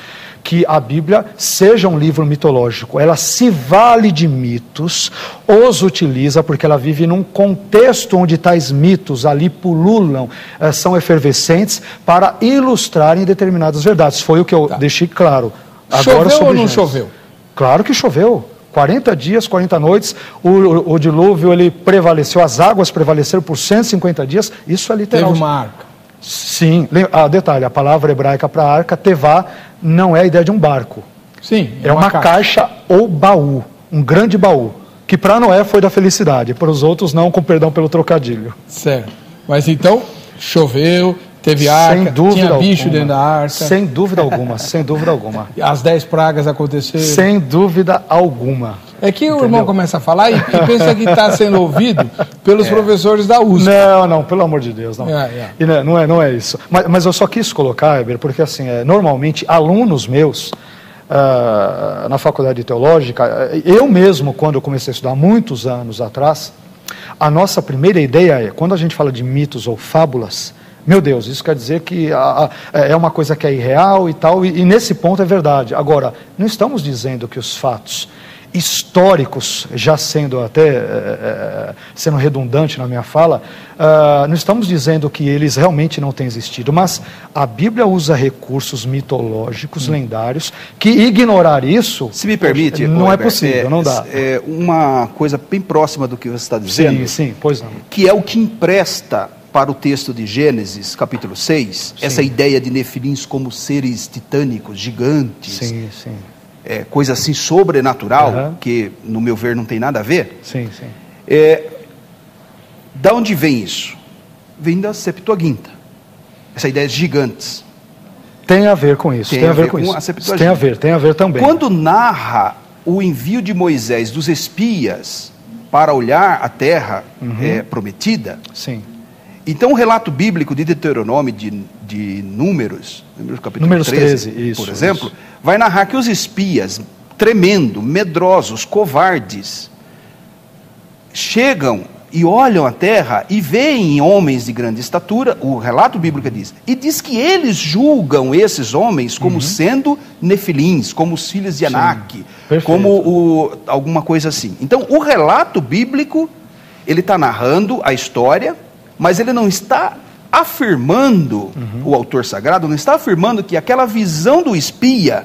que a Bíblia seja um livro mitológico. Ela se vale de mitos, os utiliza porque ela vive num contexto onde tais mitos ali pululam, são efervescentes para ilustrarem determinadas verdades. Foi o que eu deixei claro. Agora, choveu ou não choveu? Claro que choveu. 40 dias, 40 noites, o dilúvio ele prevaleceu, as águas prevaleceram por 150 dias, isso é literal. Teve uma arca. Sim, detalhe, a palavra hebraica para arca, tevá, não é a ideia de um barco. Sim, é uma caixa ou baú, um grande baú, que para Noé foi da felicidade, para os outros não, com perdão pelo trocadilho. Certo, mas então choveu, teve arca, tinha bicho dentro da arca. Sem dúvida alguma, sem dúvida alguma. As 10 pragas aconteceram. Sem dúvida alguma. É que o irmão começa a falar e pensa que está sendo ouvido pelos professores da USP. Não, pelo amor de Deus, não. E não é isso. Mas eu só quis colocar, Heber, porque assim, normalmente alunos meus na faculdade teológica, eu mesmo, quando eu comecei a estudar muitos anos atrás, a nossa primeira ideia é, quando a gente fala de mitos ou fábulas, meu Deus, isso quer dizer que é uma coisa que é irreal e tal, e nesse ponto é verdade. Agora, não estamos dizendo que os fatos históricos, já sendo até sendo redundante na minha fala, não estamos dizendo que eles realmente não têm existido, mas a Bíblia usa recursos mitológicos, lendários, que ignorar isso, se me permite, não é possível, não dá. É uma coisa bem próxima do que você está dizendo, sim, pois não. Que é o que empresta para o texto de Gênesis, capítulo 6, essa ideia de nefilins como seres titânicos, gigantes. Sim. Coisa assim sobrenatural, que no meu ver não tem nada a ver. Sim. Da onde vem isso? Vem da Septuaginta. Essa ideia de gigantes. Tem a ver com isso. Tem a ver com isso. Tem a ver também. Quando narra o envio de Moisés dos espias para olhar a terra prometida, sim. Então o relato bíblico de Deuteronômio, de Números capítulo 13, por exemplo, vai narrar que os espias, tremendo, medrosos, covardes, chegam e olham a terra e veem homens de grande estatura, o relato bíblico diz, e diz que eles julgam esses homens como sendo nefilins, como os filhos de Anak, como alguma coisa assim. Então o relato bíblico, ele está narrando a história, mas ele não está afirmando, o autor sagrado não está afirmando que aquela visão do espia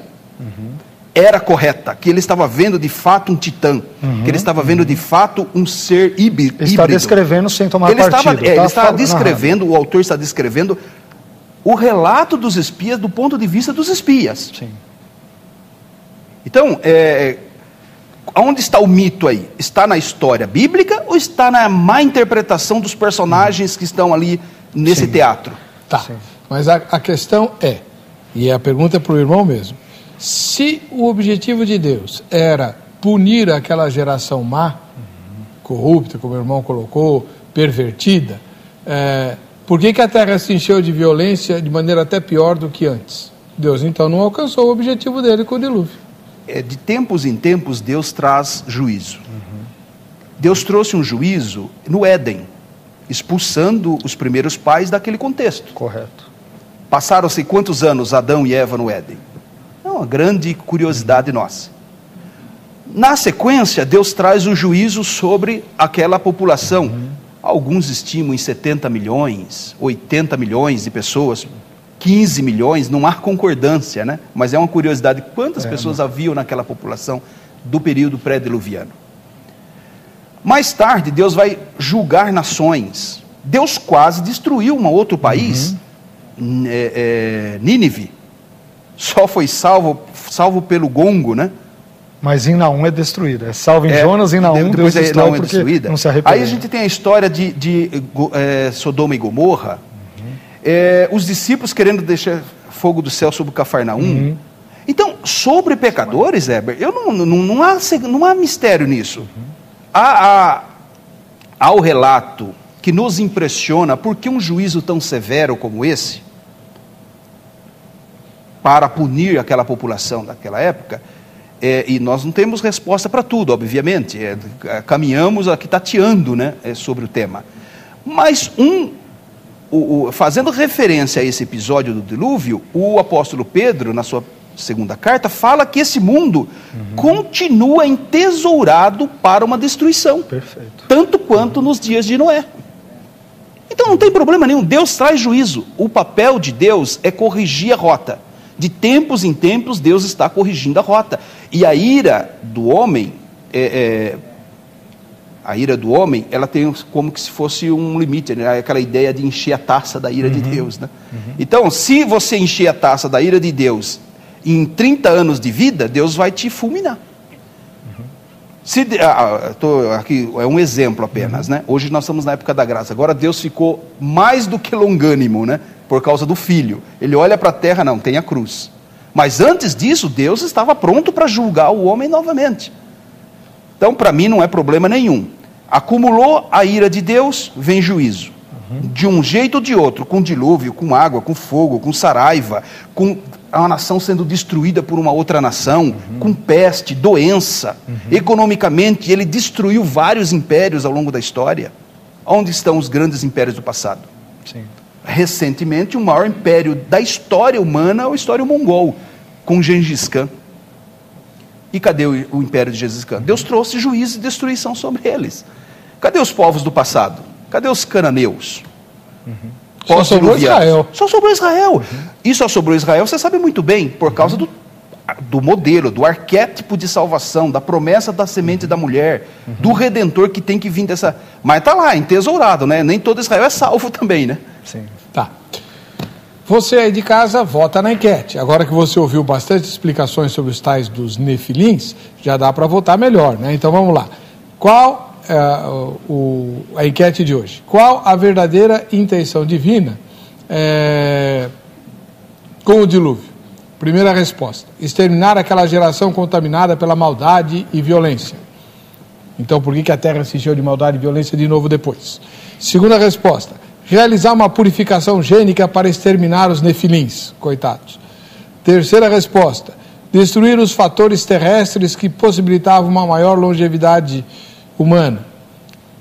era correta, que ele estava vendo de fato um titã, que ele estava vendo de fato um ser híbrido. Ele está descrevendo sem tomar partido. Ele está descrevendo, o autor está descrevendo o relato dos espias do ponto de vista dos espias. Sim. Então, Onde está o mito aí? Está na história bíblica ou está na má interpretação dos personagens que estão ali nesse teatro? Tá, mas a questão é, e a pergunta é para o irmão mesmo, se o objetivo de Deus era punir aquela geração má, corrupta, como o irmão colocou, pervertida, por que a terra se encheu de violência de maneira até pior do que antes? Deus então não alcançou o objetivo dele com o dilúvio. De tempos em tempos Deus traz juízo. Deus trouxe um juízo no Éden, expulsando os primeiros pais daquele contexto. Correto. Passaram-se quantos anos Adão e Eva no Éden? É uma grande curiosidade nossa. Na sequência, Deus traz o juízo sobre aquela população. Alguns estimam em 70 milhões, 80 milhões de pessoas, 15 milhões, não há concordância, né? Mas é uma curiosidade, quantas pessoas haviam naquela população do período pré-diluviano. Mais tarde, Deus vai julgar nações. Deus quase destruiu um outro país, Nínive. Só foi salvo pelo gongo, né? Mas em Naum é destruída. É salvo em Jonas, em Naum Deus destrói porque destruída. Não se arrependeu. Aí a gente tem a história de Sodoma e Gomorra. Os discípulos querendo deixar fogo do céu sobre o Cafarnaum. Então, sobre pecadores, Heber, não há mistério nisso. Há o relato que nos impressiona, porque um juízo tão severo como esse, para punir aquela população daquela época, e nós não temos resposta para tudo, obviamente, caminhamos aqui tateando, né, sobre o tema. Mas fazendo referência a esse episódio do dilúvio, o apóstolo Pedro, na sua segunda carta, fala que esse mundo continua entesourado para uma destruição. Perfeito. Tanto quanto nos dias de Noé. Então não tem problema nenhum, Deus traz juízo. O papel de Deus é corrigir a rota. De tempos em tempos, Deus está corrigindo a rota. E a ira do homem, ela tem como que se fosse um limite, né? Aquela ideia de encher a taça da ira de Deus, né? Então, se você encher a taça da ira de Deus em 30 anos de vida, Deus vai te fulminar. Aqui é um exemplo apenas, né? Hoje nós estamos na época da graça. Agora Deus ficou mais do que longânimo, né? Por causa do filho. Ele olha para a terra, não, tem a cruz. Mas antes disso, Deus estava pronto para julgar o homem novamente. Então, para mim, não é problema nenhum. Acumulou a ira de Deus, vem juízo. De um jeito ou de outro, com dilúvio, com água, com fogo, com saraiva, com uma nação sendo destruída por uma outra nação, com peste, doença. Economicamente, ele destruiu vários impérios ao longo da história. Onde estão os grandes impérios do passado? Sim. Recentemente, o maior império da história humana é o Império Mongol, com Gengis Khan. E cadê o império de Gengis Khan? Deus trouxe juízo e destruição sobre eles. Cadê os povos do passado? Cadê os cananeus? Só sobrou Israel. Só sobrou Israel. E só sobrou Israel, você sabe muito bem, por causa do modelo, do arquétipo de salvação, da promessa da semente da mulher, do Redentor que tem que vir dessa... Mas está lá, entesourado, né? Nem todo Israel é salvo também, né? Sim. Tá. Você aí de casa, vota na enquete. Agora que você ouviu bastante explicações sobre os tais dos nefilins, já dá para votar melhor, né? Então vamos lá. Qual a enquete de hoje? Qual a verdadeira intenção divina com o dilúvio? Primeira resposta: exterminar aquela geração contaminada pela maldade e violência. Então por que a terra se encheu de maldade e violência de novo depois? Segunda resposta: realizar uma purificação gênica para exterminar os nefilins, coitados. Terceira resposta: destruir os fatores terrestres que possibilitavam uma maior longevidade humana.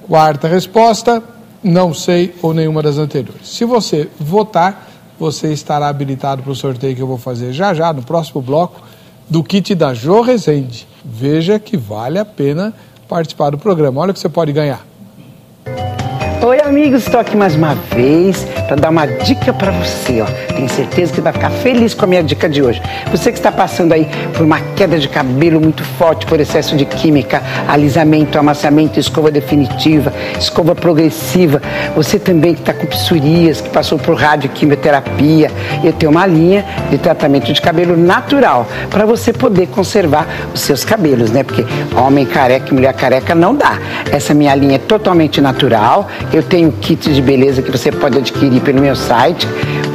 Quarta resposta: não sei ou nenhuma das anteriores. Se você votar, você estará habilitado para o sorteio que eu vou fazer já no próximo bloco do kit da Jô Rezende. Veja que vale a pena participar do programa. Olha o que você pode ganhar. Oi, amigos, estou aqui mais uma vez para para dar uma dica para você, ó. Tenho certeza que vai ficar feliz com a minha dica de hoje. Você que está passando aí por uma queda de cabelo muito forte, por excesso de química, alisamento, amaciamento, escova definitiva, escova progressiva. Você também que está com psoríase, que passou por radioquimioterapia. Eu tenho uma linha de tratamento de cabelo natural para você poder conservar os seus cabelos, né? Porque homem careca e mulher careca não dá. Essa minha linha é totalmente natural. Eu tenho kit de beleza que você pode adquirir pelo meu site.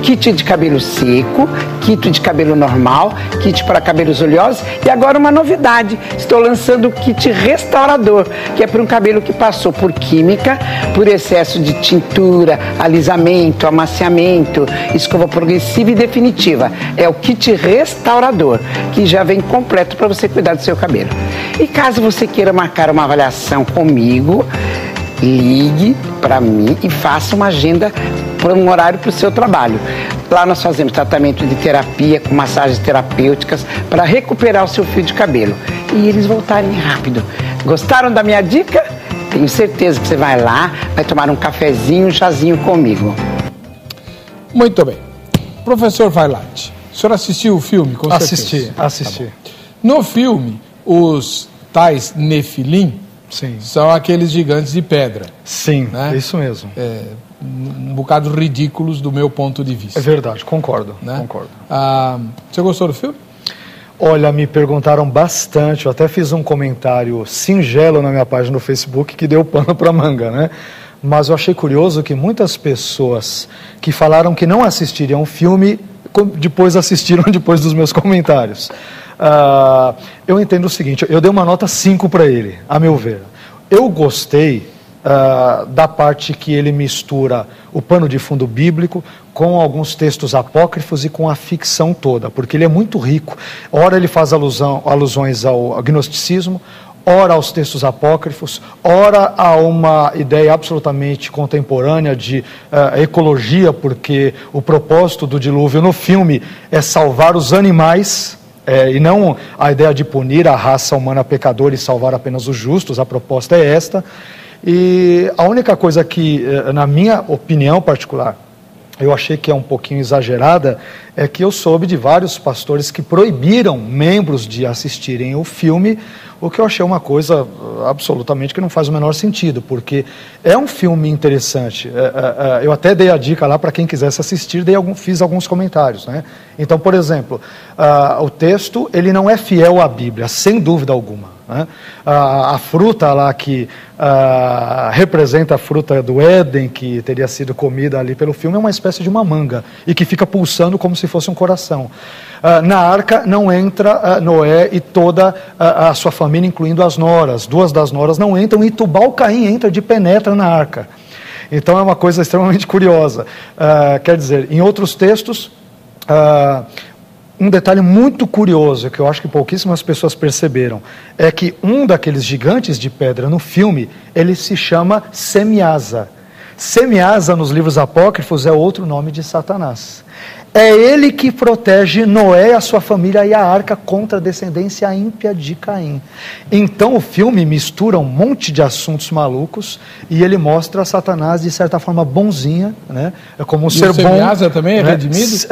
Kit de cabelo seco, kit de cabelo normal, kit para cabelos oleosos e agora uma novidade, estou lançando o kit restaurador, que é para um cabelo que passou por química, por excesso de tintura, alisamento, amaciamento, escova progressiva e definitiva. É o kit restaurador, que já vem completo para você cuidar do seu cabelo. E caso você queira marcar uma avaliação comigo, ligue para mim e faça uma agenda para um horário para o seu trabalho. Lá nós fazemos tratamento de terapia com massagens terapêuticas para recuperar o seu fio de cabelo e eles voltarem rápido. Gostaram da minha dica? Tenho certeza que você vai lá, vai tomar um cafezinho, um chazinho comigo. Muito bem. Professor Vailate, o senhor assistiu o filme? Com certeza. Assisti. Tá. No filme, os tais Nefilim são aqueles gigantes de pedra. Sim, né? Isso mesmo. Um bocado ridículos do meu ponto de vista. É verdade, concordo. Né? Concordo. Você gostou do filme? Olha, me perguntaram bastante, eu até fiz um comentário singelo na minha página no Facebook que deu pano para manga, né? Mas eu achei curioso que muitas pessoas que falaram que não assistiriam o filme, depois assistiram depois dos meus comentários. Eu entendo o seguinte, eu dei uma nota 5 para ele, a meu ver. Eu gostei da parte que ele mistura o pano de fundo bíblico com alguns textos apócrifos e com a ficção toda, porque ele é muito rico. Ora ele faz alusões ao gnosticismo, ora aos textos apócrifos, ora a uma ideia absolutamente contemporânea de ecologia, porque o propósito do dilúvio no filme é salvar os animais, e não a ideia de punir a raça humana pecadora e salvar apenas os justos. A proposta é esta. E a única coisa que, na minha opinião particular, eu achei que é um pouquinho exagerada, é que eu soube de vários pastores que proibiram membros de assistirem o filme, o que eu achei uma coisa absolutamente que não faz o menor sentido, porque é um filme interessante. Eu até dei a dica lá para quem quisesse assistir, fiz alguns comentários, né? Então, por exemplo, o texto ele não é fiel à Bíblia, sem dúvida alguma, né? A fruta lá que representa a fruta do Éden, que teria sido comida ali pelo filme, é uma espécie de uma manga, e que fica pulsando como se fosse um coração. Na arca não entra Noé e toda a sua família, incluindo as noras. 2 das noras não entram, e Tubal-Caim entra de penetra na arca. Então é uma coisa extremamente curiosa. Quer dizer, em outros textos, um detalhe muito curioso, que eu acho que pouquíssimas pessoas perceberam, é que um daqueles gigantes de pedra no filme, ele se chama Semiasa. Semiasa, nos livros apócrifos, é outro nome de Satanás. É ele que protege Noé, a sua família e a arca contra a descendência ímpia de Caim. Então o filme mistura um monte de assuntos malucos e ele mostra Satanás de certa forma bonzinha, né? Como um ser bom. O Semiasa também é redimido?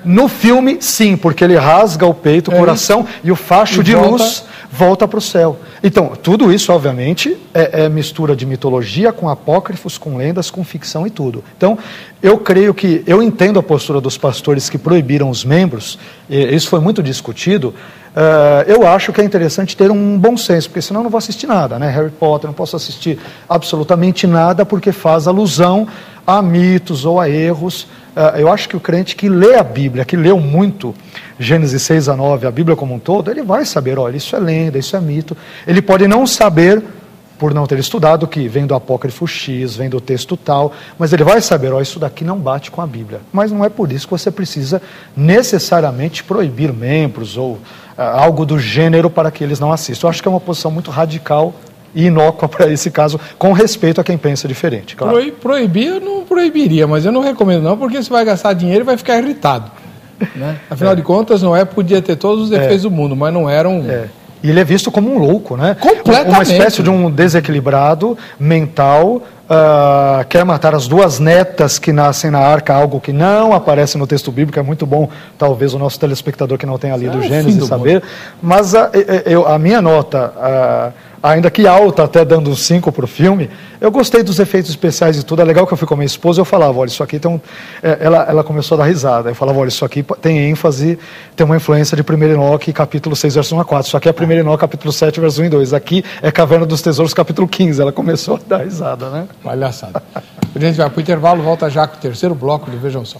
No filme, sim, porque ele rasga o peito, o coração e o facho de luz volta para o céu. Então, tudo isso, obviamente, é mistura de mitologia com apócrifos, com lendas, com ficção e tudo. Então, eu creio que, eu entendo a postura dos pastores que proibiram os membros, isso foi muito discutido. Eu acho que é interessante ter um bom senso, porque senão eu não vou assistir nada, né? Harry Potter, não posso assistir absolutamente nada, porque faz alusão a mitos ou a erros. Eu acho que o crente que lê a Bíblia, que leu muito, Gênesis 6 a 9, a Bíblia como um todo, ele vai saber, olha, isso é lenda, isso é mito. Ele pode não saber, por não ter estudado, que vem do apócrifo X, vem do texto tal, mas ele vai saber, isso daqui não bate com a Bíblia. Mas não é por isso que você precisa necessariamente proibir membros ou algo do gênero para que eles não assistam. Eu acho que é uma posição muito radical e inócua para esse caso, com respeito a quem pensa diferente. Claro. Proibir eu não proibiria, mas eu não recomendo não, porque você vai gastar dinheiro e vai ficar irritado, né? Afinal de contas, Noé podia ter todos os defeitos do mundo, mas não era um... E ele é visto como um louco, né? Completamente. Uma espécie de um desequilibrado mental, quer matar as 2 netas que nascem na arca, algo que não aparece no texto bíblico. É muito bom, talvez, o nosso telespectador que não tenha lido Gênesis saber. Mas a minha nota, ainda que alta, até dando um 5 para o filme, eu gostei dos efeitos especiais e tudo. É legal que eu fui com a minha esposa, eu falava, olha, isso aqui tem ela começou a dar risada. Eu falava, olha, isso aqui tem ênfase, tem uma influência de 1 Enoque, capítulo 6, verso 1 a 4. Isso aqui é 1 Enoque, capítulo 7, verso 1 e 2. Aqui é Caverna dos Tesouros, capítulo 15. Ela começou a dar risada, né? Palhaçada. A gente vai para o intervalo, volta já com o terceiro bloco do Vejam Só.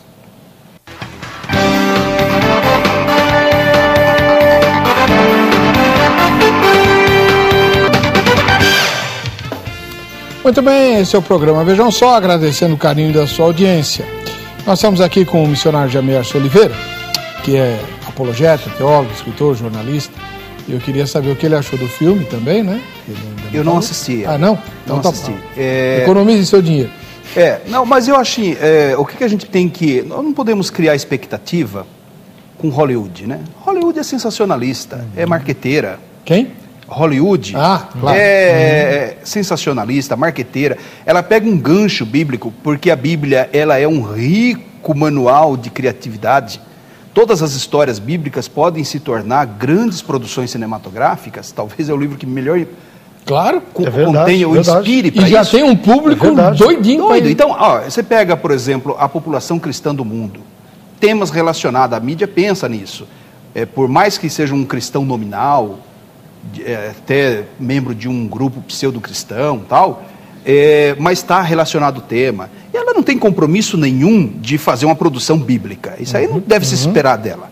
Muito bem, esse é o programa Vejam Só, agradecendo o carinho da sua audiência. Nós estamos aqui com o missionário Jamierson Oliveira, que é apologeta, teólogo, escritor, jornalista. E eu queria saber o que ele achou do filme também, né? Eu não assisti. Ah, não? Então não tá assisti. Economize seu dinheiro. Não, mas eu achei, o que a gente tem que... Nós não podemos criar expectativa com Hollywood, né? Hollywood é sensacionalista, é marqueteira. Quem? Hollywood claro. É sensacionalista, marqueteira. Ela pega um gancho bíblico, porque a Bíblia ela é um rico manual de criatividade. Todas as histórias bíblicas podem se tornar grandes produções cinematográficas. Talvez é o livro que melhor contenha ou inspire para isso. E já tem um público doidinho. Então, você pega, por exemplo, a população cristã do mundo. Temas relacionados, a mídia pensa nisso. Por mais que seja um cristão nominal, até membro de um grupo pseudo-cristão, tal, mas está relacionado ao tema. E ela não tem compromisso nenhum de fazer uma produção bíblica. Isso aí não deve se esperar dela,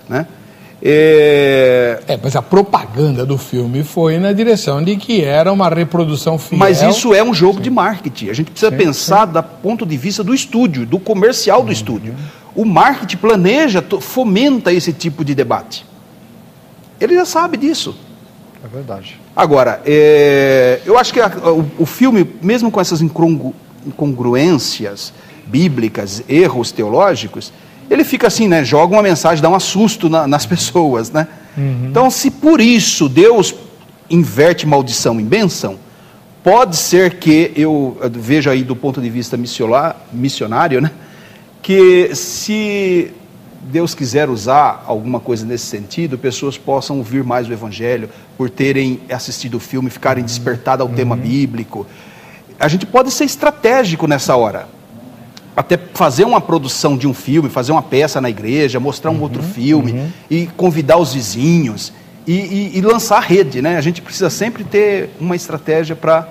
né? Mas a propaganda do filme foi na direção de que era uma reprodução fiel. Mas isso é um jogo de marketing. A gente precisa pensar do ponto de vista do estúdio, do comercial do estúdio. O marketing planeja, fomenta esse tipo de debate. Ele já sabe disso. É verdade. Agora, eu acho que o filme, mesmo com essas incongruências bíblicas, erros teológicos, ele fica assim, né? Joga uma mensagem, dá um assusto nas pessoas, né? Então, se por isso Deus inverte maldição em bênção, pode ser que eu vejo aí do ponto de vista missionário, né? Que se Deus quiser usar alguma coisa nesse sentido, pessoas possam ouvir mais o Evangelho, por terem assistido o filme, ficarem despertadas ao tema bíblico. A gente pode ser estratégico nessa hora. Até fazer uma produção de um filme, fazer uma peça na igreja, mostrar um outro filme, e convidar os vizinhos, e lançar a rede, né? A gente precisa sempre ter uma estratégia para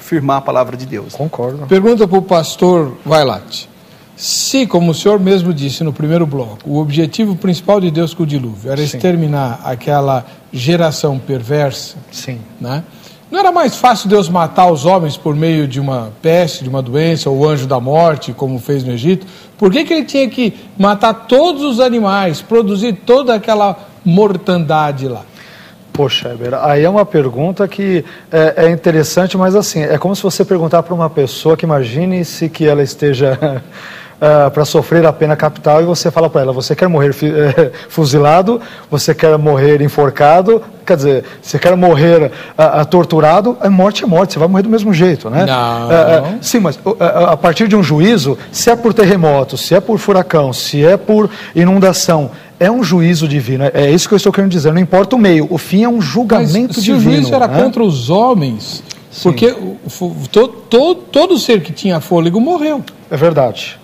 firmar a palavra de Deus. Concordo. Pergunta para o pastor Vailate. Se, como o senhor mesmo disse no primeiro bloco, o objetivo principal de Deus com o dilúvio era exterminar aquela geração perversa, né? Não era mais fácil Deus matar os homens por meio de uma peste, de uma doença, ou o anjo da morte, como fez no Egito? Por que ele tinha que matar todos os animais, produzir toda aquela mortandade lá? Poxa, Heber, aí é uma pergunta que é interessante, mas assim, é como se você perguntar para uma pessoa que imagine-se que ela esteja para sofrer a pena capital, e você fala para ela, você quer morrer fuzilado, você quer morrer enforcado, quer dizer, você quer morrer torturado, morte é morte, você vai morrer do mesmo jeito, né? Não. Sim, mas a partir de um juízo, se é por terremoto, se é por furacão, se é por inundação, é um juízo divino, é isso que eu estou querendo dizer, não importa o meio, o fim é um julgamento divino. Se o juízo era contra os homens, porque todo ser que tinha fôlego morreu. É verdade.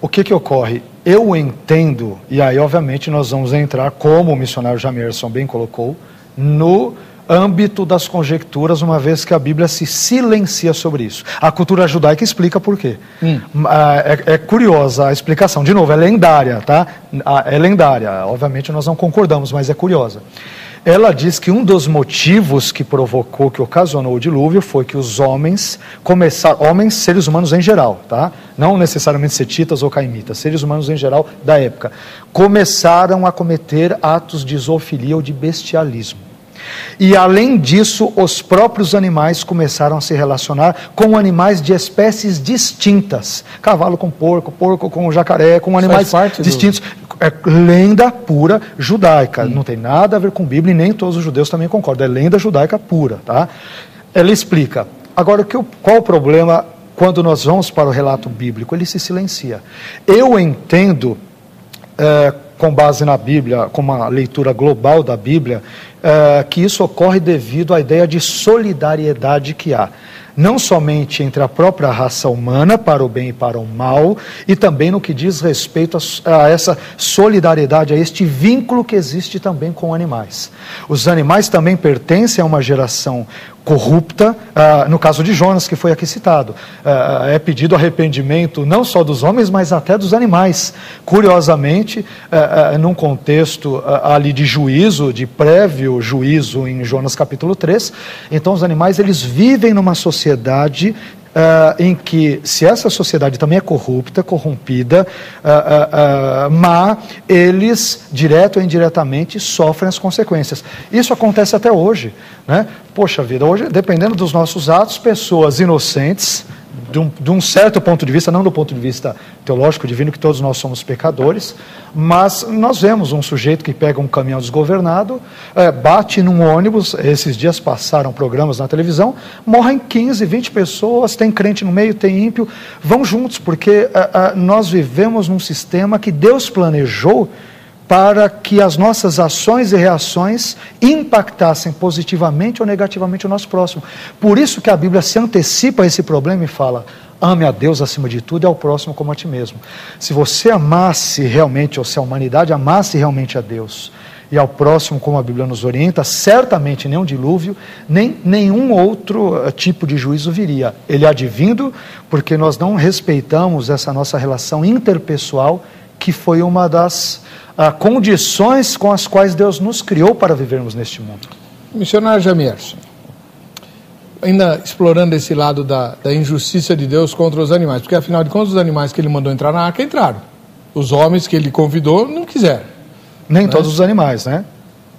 O que ocorre? Eu entendo, e aí obviamente nós vamos entrar, como o missionário Jamierson bem colocou, no âmbito das conjecturas, uma vez que a Bíblia se silencia sobre isso. A cultura judaica explica por quê. É curiosa a explicação. De novo, é lendária, tá? É lendária. Obviamente nós não concordamos, mas é curiosa. Ela diz que um dos motivos que provocou, que ocasionou o dilúvio, foi que os homens seres humanos em geral, tá? Não necessariamente setitas ou caimitas, seres humanos em geral da época, começaram a cometer atos de zoofilia ou de bestialismo. E além disso, os próprios animais começaram a se relacionar com animais de espécies distintas. Cavalo com porco, porco com jacaré, com animais distintos. É lenda pura judaica, não tem nada a ver com Bíblia, e nem todos os judeus também concordam, é lenda judaica pura, tá? Ela explica, Agora, qual o problema quando nós vamos para o relato bíblico? Ele se silencia. Eu entendo, com base na Bíblia, com uma leitura global da Bíblia, que isso ocorre devido à ideia de solidariedade que há. Não somente entre a própria raça humana, para o bem e para o mal, e também no que diz respeito a essa solidariedade, a este vínculo que existe também com animais. Os animais também pertencem a uma geração corrupta, no caso de Jonas, que foi aqui citado. É pedido arrependimento não só dos homens, mas até dos animais. Curiosamente, num contexto ali de juízo, de prévio juízo em Jonas capítulo 3, então os animais eles vivem numa sociedade em que, se essa sociedade também é corrupta, corrompida, má, eles, direto ou indiretamente, sofrem as consequências. Isso acontece até hoje, né? Poxa vida, hoje, dependendo dos nossos atos, pessoas inocentes, de um certo ponto de vista, não do ponto de vista teológico, divino, que todos nós somos pecadores, mas nós vemos um sujeito que pega um caminhão desgovernado, bate num ônibus, esses dias passaram programas na televisão, morrem 15, 20 pessoas, tem crente no meio, tem ímpio, vão juntos, porque nós vivemos num sistema que Deus planejou para que as nossas ações e reações impactassem positivamente ou negativamente o nosso próximo. Por isso que a Bíblia se antecipa a esse problema e fala: ame a Deus acima de tudo e ao próximo como a ti mesmo. Se você amasse realmente, ou se a humanidade amasse realmente a Deus e ao próximo como a Bíblia nos orienta, certamente nem um dilúvio, nem nenhum outro tipo de juízo viria. Ele há de vindo porque nós não respeitamos essa nossa relação interpessoal, que foi uma das condições com as quais Deus nos criou para vivermos neste mundo. Missionário Jamierson, ainda explorando esse lado da injustiça de Deus contra os animais, porque afinal de contas os animais que ele mandou entrar na arca entraram. Os homens que ele convidou não quiseram. Nem todos os animais, né?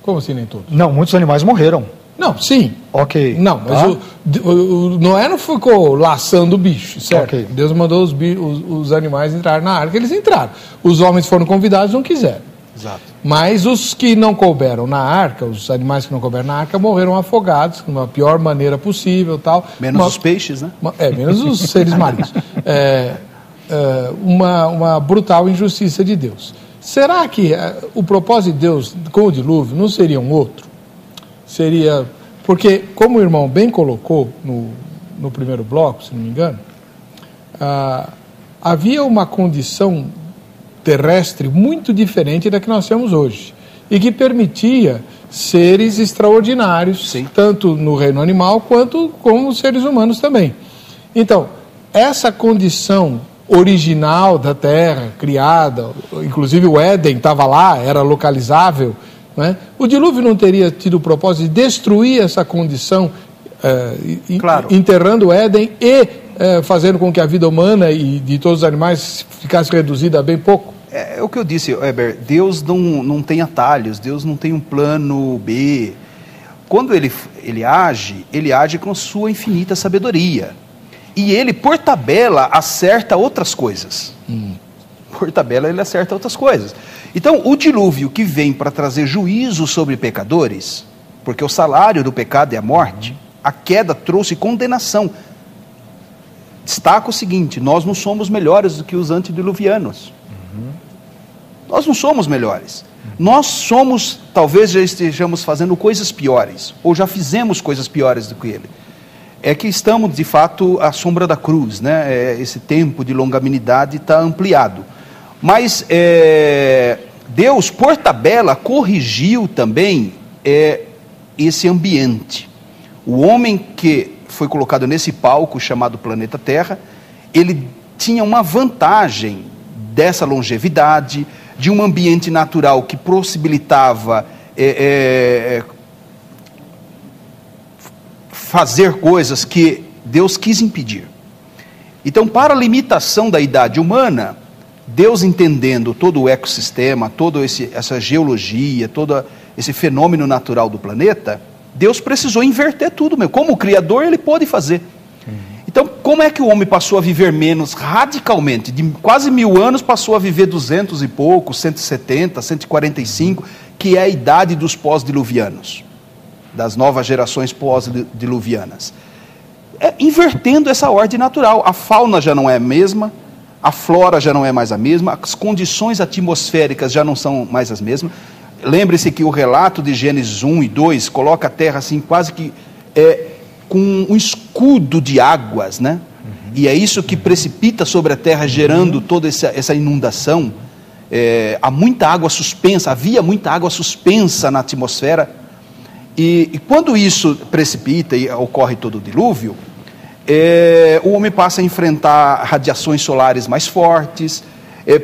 Como assim nem todos? Não, muitos animais morreram. Não, sim. Ok. Não, mas o Noé não ficou laçando o bicho, certo? Okay. Deus mandou os animais entrar na arca, eles entraram. Os homens foram convidados, não quiseram. Exato. Mas os que não couberam na arca, os animais que não couberam na arca, morreram afogados, de uma pior maneira possível, tal. Menos os peixes, né? Menos os seres marinhos. Uma brutal injustiça de Deus. Será que o propósito de Deus com o dilúvio não seria um outro? Seria, porque, como o irmão bem colocou no primeiro bloco, se não me engano, havia uma condição terrestre muito diferente da que nós temos hoje, e que permitia seres extraordinários, sim, tanto no reino animal quanto como os seres humanos também. Então, essa condição original da terra, criada, inclusive o Éden estava lá, era localizável, né? O dilúvio não teria tido o propósito de destruir essa condição, claro, enterrando o Éden e fazendo com que a vida humana e de todos os animais ficasse reduzida a bem pouco? É o que eu disse, Heber, Deus não tem atalhos, Deus não tem um plano B. Quando ele age com sua infinita sabedoria. E ele, por tabela, acerta outras coisas. Por tabela, ele acerta outras coisas. Então, o dilúvio que vem para trazer juízo sobre pecadores, porque o salário do pecado é a morte, a queda trouxe condenação. Destaca o seguinte: nós não somos melhores do que os antediluvianos. Nós não somos melhores. Nós somos, talvez já estejamos fazendo coisas piores, ou já fizemos coisas piores do que ele. É que estamos, de fato, à sombra da cruz, né? Esse tempo de longanimidade está ampliado. Mas Deus, por tabela, corrigiu também esse ambiente. O homem que foi colocado nesse palco chamado planeta Terra, ele tinha uma vantagem dessa longevidade, de um ambiente natural que possibilitava fazer coisas que Deus quis impedir. Então, para a limitação da idade humana, Deus, entendendo todo o ecossistema, toda essa geologia, todo esse fenômeno natural do planeta, Deus precisou inverter tudo mesmo. Como Criador, ele pôde fazer. Então, como é que o homem passou a viver menos radicalmente? De quase 1000 anos passou a viver 200 e pouco, 170, 145, que é a idade dos pós-diluvianos, das novas gerações pós-diluvianas. invertendo essa ordem natural. A fauna já não é a mesma, a flora já não é mais a mesma, as condições atmosféricas já não são mais as mesmas. Lembre-se que o relato de Gênesis 1 e 2 coloca a terra assim quase que com um escudo de águas, né? E é isso que precipita sobre a terra, gerando toda essa inundação. Há muita água suspensa, havia muita água suspensa na atmosfera. E quando isso precipita e ocorre todo o dilúvio, o homem passa a enfrentar radiações solares mais fortes,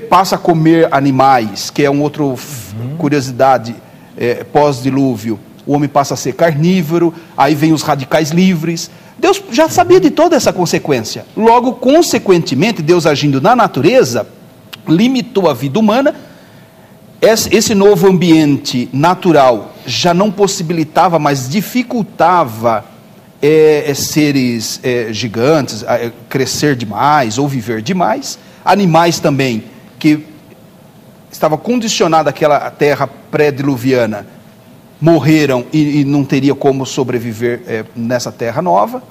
passa a comer animais, que é uma outra curiosidade pós-dilúvio. O homem passa a ser carnívoro, aí vem os radicais livres. Deus já sabia de toda essa consequência. Logo, consequentemente, Deus agindo na natureza, limitou a vida humana. Esse novo ambiente natural já não possibilitava, mas dificultava seres gigantes crescer demais ou viver demais. Animais também, que estava condicionada àquela terra pré-diluviana, morreram e não teria como sobreviver nessa terra nova.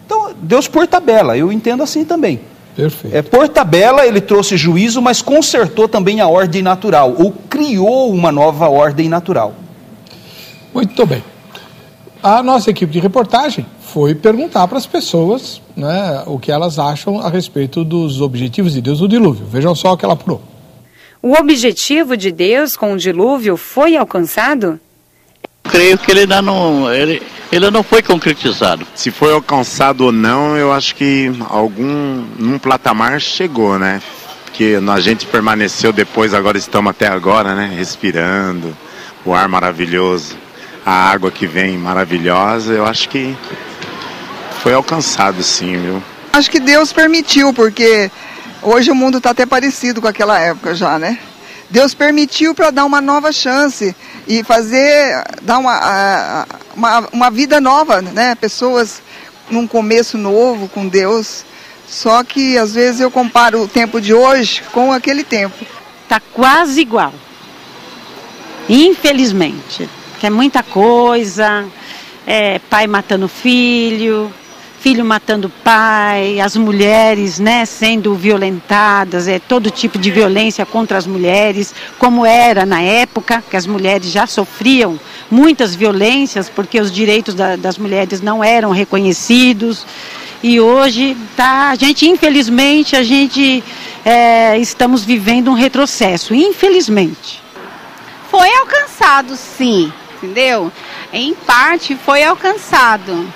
Então, Deus por tabela, eu entendo assim também. Perfeito. Por tabela, ele trouxe juízo, mas consertou também a ordem natural, ou criou uma nova ordem natural. Muito bem. A nossa equipe de reportagem foi perguntar para as pessoas, né, o que elas acham a respeito dos objetivos de Deus no dilúvio. Vejam só o que ela apurou. O objetivo de Deus com o dilúvio foi alcançado? Creio que ele ainda não foi concretizado. Se foi alcançado ou não, eu acho que num patamar chegou, né? Porque a gente permaneceu depois, agora estamos até agora, né? Respirando, o ar maravilhoso, a água que vem maravilhosa, eu acho que foi alcançado sim, viu? Acho que Deus permitiu, porque hoje o mundo está até parecido com aquela época já, né? Deus permitiu para dar uma nova chance e dar uma vida nova, né? Pessoas num começo novo com Deus. Só que às vezes eu comparo o tempo de hoje com aquele tempo. Está quase igual. Infelizmente. Que é muita coisa, pai matando filho, filho matando pai, as mulheres, né, sendo violentadas, todo tipo de violência contra as mulheres, como era na época, que as mulheres já sofriam muitas violências, porque os direitos das mulheres não eram reconhecidos. E hoje, infelizmente, estamos vivendo um retrocesso, infelizmente. Foi alcançado, sim, entendeu? Em parte foi alcançado.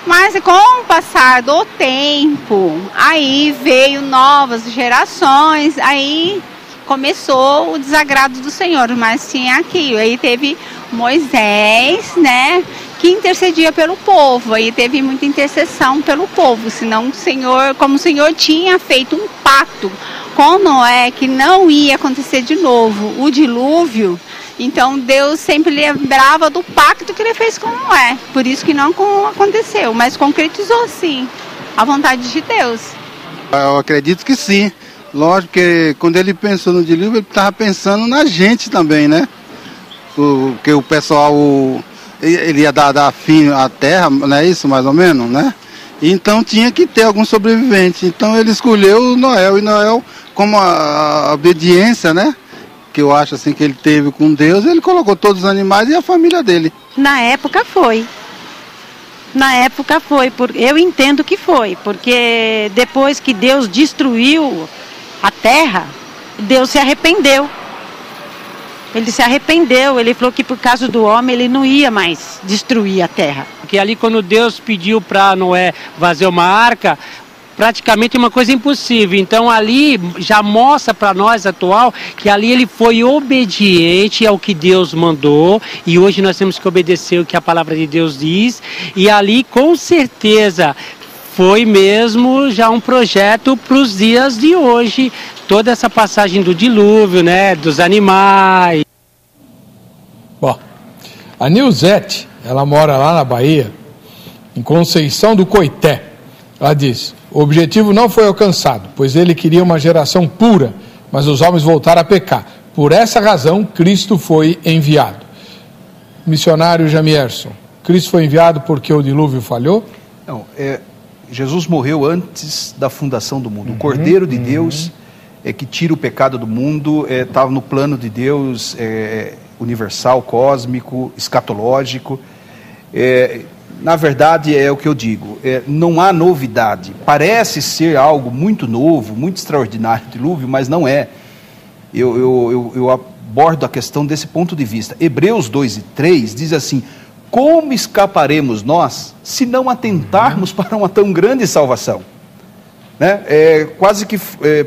Mas com o passar do tempo, aí veio novas gerações, aí começou o desagrado do Senhor, mas tinha aqui, aí teve Moisés, né, que intercedia pelo povo, aí teve muita intercessão pelo povo, senão o Senhor, como o Senhor tinha feito um pacto com Noé, que não ia acontecer de novo o dilúvio, então Deus sempre lembrava do pacto que ele fez com Noé, por isso que não aconteceu, mas concretizou sim a vontade de Deus. Eu acredito que sim, lógico que quando ele pensou no dilúvio, ele estava pensando na gente também, né? Porque o pessoal, ele ia dar fim à terra, não é isso mais ou menos, né? Então tinha que ter algum sobrevivente, então ele escolheu o Noé, e Noé, como a obediência, né? Que eu acho assim que ele teve com Deus, ele colocou todos os animais e a família dele. Na época foi. Eu entendo que foi, porque depois que Deus destruiu a terra, Deus se arrependeu. Ele se arrependeu, ele falou que por causa do homem ele não ia mais destruir a terra. Porque ali quando Deus pediu para Noé fazer uma arca, praticamente uma coisa impossível. Então ali já mostra para nós atual que ali ele foi obediente ao que Deus mandou e hoje nós temos que obedecer o que a palavra de Deus diz e ali com certeza foi mesmo já um projeto para os dias de hoje, toda essa passagem do dilúvio, né, dos animais. Bom, a Nilzete, ela mora lá na Bahia, em Conceição do Coité. Ela diz: o objetivo não foi alcançado, pois ele queria uma geração pura, mas os homens voltaram a pecar. Por essa razão, Cristo foi enviado. Missionário Jamierson, Cristo foi enviado porque o dilúvio falhou? Não, Jesus morreu antes da fundação do mundo. O Cordeiro de Deus que tira o pecado do mundo, estava no plano de Deus universal, cósmico, escatológico. Na verdade, é o que eu digo, não há novidade. Parece ser algo muito novo, muito extraordinário, o dilúvio, mas não é. Eu abordo a questão desse ponto de vista. Hebreus 2:3 diz assim: como escaparemos nós se não atentarmos para uma tão grande salvação? Né? Quase que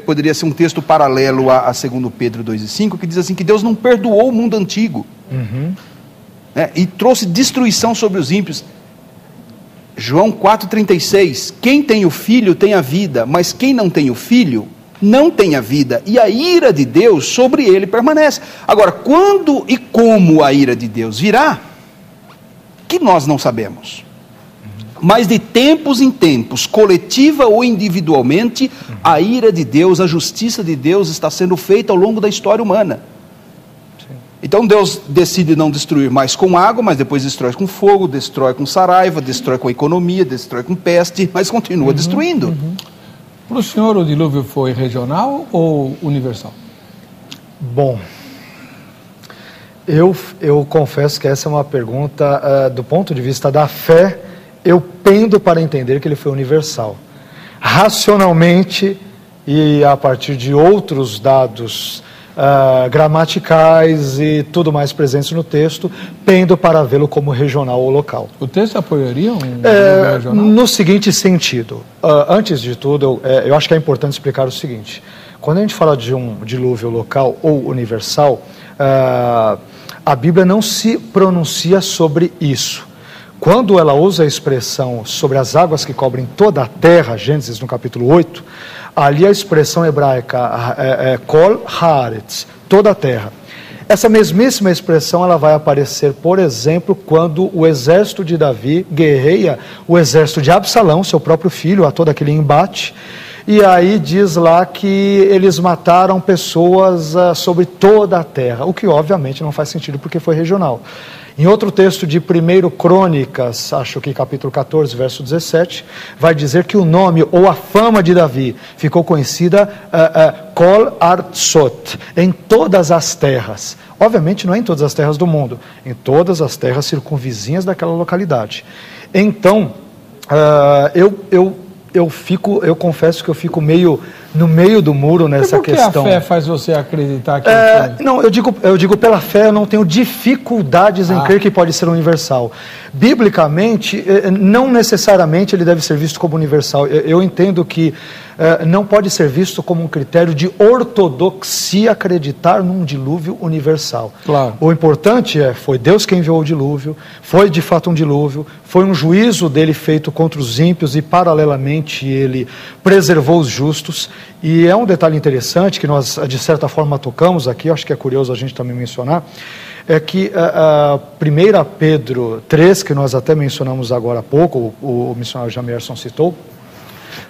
poderia ser um texto paralelo a 2 Pedro 2:5, que diz assim, que Deus não perdoou o mundo antigo, né? E trouxe destruição sobre os ímpios. João 4:36, quem tem o filho tem a vida, mas quem não tem o filho não tem a vida, e a ira de Deus sobre ele permanece. Agora, quando e como a ira de Deus virá, que nós não sabemos. Mas de tempos em tempos, coletiva ou individualmente, a ira de Deus, a justiça de Deus está sendo feita ao longo da história humana. Então Deus decide não destruir mais com água, mas depois destrói com fogo, destrói com saraiva, destrói com economia, destrói com peste, mas continua destruindo. Para o senhor, o dilúvio foi regional ou universal? Bom, eu confesso que essa é uma pergunta, do ponto de vista da fé, eu pendo para entender que ele foi universal. Racionalmente, e a partir de outros dados gramaticais e tudo mais presentes no texto, pendo para vê-lo como regional ou local. O texto apoiaria um regional? No seguinte sentido, antes de tudo, eu acho que é importante explicar o seguinte: quando a gente fala de um dilúvio local ou universal, a Bíblia não se pronuncia sobre isso. Quando ela usa a expressão sobre as águas que cobrem toda a terra, Gênesis no capítulo 8, ali a expressão hebraica é kol haaretz, toda a terra. Essa mesmíssima expressão ela vai aparecer, por exemplo, quando o exército de Davi guerreia o exército de Absalão, seu próprio filho, a todo aquele embate. E aí diz lá que eles mataram pessoas sobre toda a terra, o que obviamente não faz sentido porque foi regional. Em outro texto de 1 Crônicas, acho que capítulo 14, verso 17, vai dizer que o nome ou a fama de Davi ficou conhecida Kol Artsot, em todas as terras. Obviamente não é em todas as terras do mundo, em todas as terras circunvizinhas daquela localidade. Então, eu confesso que eu fico meio no meio do muro nessa questão. Por que a fé faz você acreditar que não, eu digo pela fé, eu não tenho dificuldades em crer que pode ser universal. Biblicamente, não necessariamente ele deve ser visto como universal. Eu entendo que não pode ser visto como um critério de ortodoxia acreditar num dilúvio universal. Claro. O importante foi Deus quem enviou o dilúvio, foi de fato um dilúvio, foi um juízo dele feito contra os ímpios e paralelamente ele preservou os justos. E é um detalhe interessante que nós de certa forma tocamos aqui, acho que é curioso a gente também mencionar, é que 1 Pedro 3, que nós até mencionamos agora há pouco, o missionário Jamerson citou,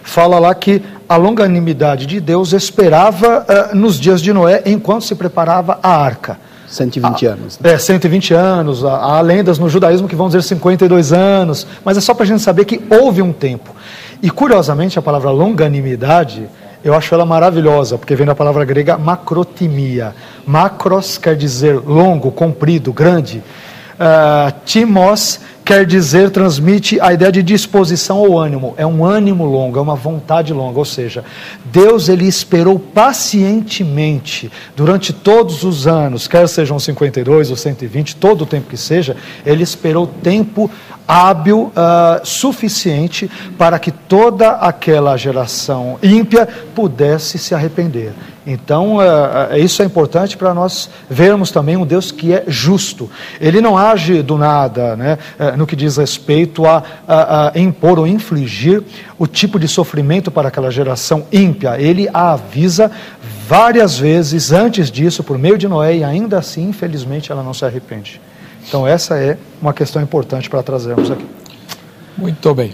fala lá que a longanimidade de Deus esperava nos dias de Noé enquanto se preparava a arca. 120 anos. Né? 120 anos, há lendas no judaísmo que vão dizer 52 anos, mas é só para a gente saber que houve um tempo. E curiosamente a palavra longanimidade, eu acho ela maravilhosa, porque vem da palavra grega macrotimia. Macros quer dizer longo, comprido, grande. Timos quer dizer, transmite a ideia de disposição ou ânimo. É um ânimo longo, é uma vontade longa. Ou seja, Deus ele esperou pacientemente durante todos os anos, quer sejam 52 ou 120, todo o tempo que seja, ele esperou tempo hábil suficiente para que toda aquela geração ímpia pudesse se arrepender. Então, isso é importante para nós vermos também um Deus que é justo. Ele não age do nada, né, no que diz respeito a impor ou infligir o tipo de sofrimento para aquela geração ímpia. Ele a avisa várias vezes antes disso, por meio de Noé, e ainda assim, infelizmente, ela não se arrepende. Então, essa é uma questão importante para trazermos aqui. Muito bem.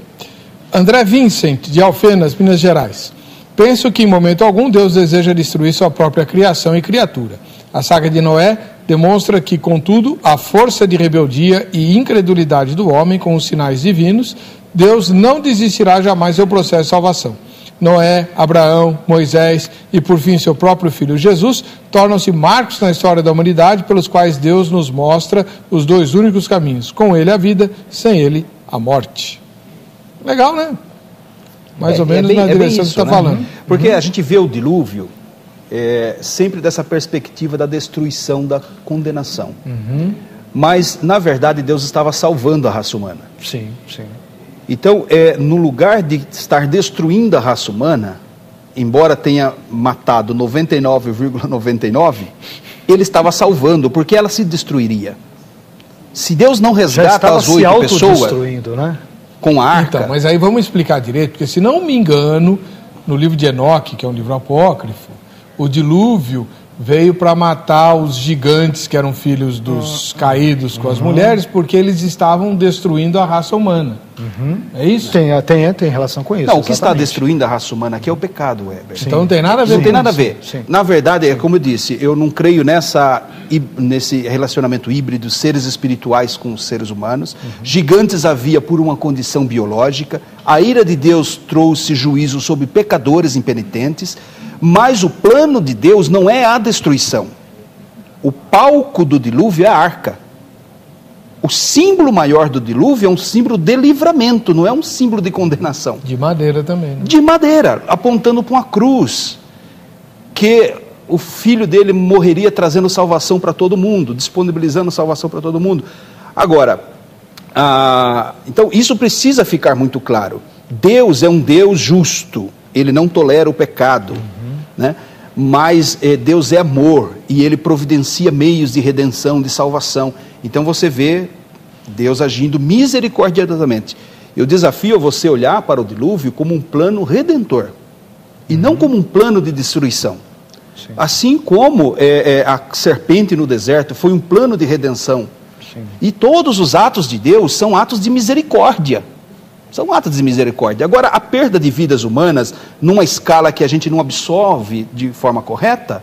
André Vincent, de Alfenas, Minas Gerais. Penso que em momento algum Deus deseja destruir sua própria criação e criatura. A saga de Noé demonstra que, contudo, a força de rebeldia e incredulidade do homem com os sinais divinos Deus não desistirá jamais do seu processo de salvação. Noé, Abraão, Moisés e, por fim, seu próprio filho Jesus tornam-se marcos na história da humanidade pelos quais Deus nos mostra os dois únicos caminhos. Com ele a vida, sem ele a morte. Legal, né? Mais ou menos na direção que você está falando. Porque a gente vê o dilúvio sempre dessa perspectiva da destruição, da condenação. Mas, na verdade, Deus estava salvando a raça humana. Sim, sim. Então, no lugar de estar destruindo a raça humana, embora tenha matado 99,99, ele estava salvando, porque ela se destruiria. Se Deus não resgata as 8 pessoas, né? Com a arca... Então, mas aí vamos explicar direito, porque se não me engano, no livro de Enoque, que é um livro apócrifo, o dilúvio veio para matar os gigantes que eram filhos dos caídos com as mulheres, porque eles estavam destruindo a raça humana. É isso? Tem relação com isso. Não, o que está destruindo a raça humana aqui é o pecado, Weber. Então não tem nada a ver Não com tem nada a isso. ver. Na verdade, é como eu disse, eu não creio nesse relacionamento híbrido, seres espirituais com os seres humanos. Gigantes havia por uma condição biológica. A ira de Deus trouxe juízo sobre pecadores impenitentes. Mas o plano de Deus não é a destruição. O palco do dilúvio é a arca. O símbolo maior do dilúvio é um símbolo de livramento, não é um símbolo de condenação. De madeira também, né? De madeira, apontando para uma cruz. Que o filho dele morreria trazendo salvação para todo mundo, disponibilizando salvação para todo mundo. Agora, então isso precisa ficar muito claro. Deus é um Deus justo, ele não tolera o pecado. Né? Mas Deus é amor e ele providencia meios de redenção, de salvação. Então você vê Deus agindo misericordiosamente. Eu desafio você a olhar para o dilúvio como um plano redentor e não como um plano de destruição. Sim. Assim como a serpente no deserto foi um plano de redenção. Sim. E todos os atos de Deus são atos de misericórdia. São atos de misericórdia. Agora, a perda de vidas humanas, numa escala que a gente não absorve de forma correta,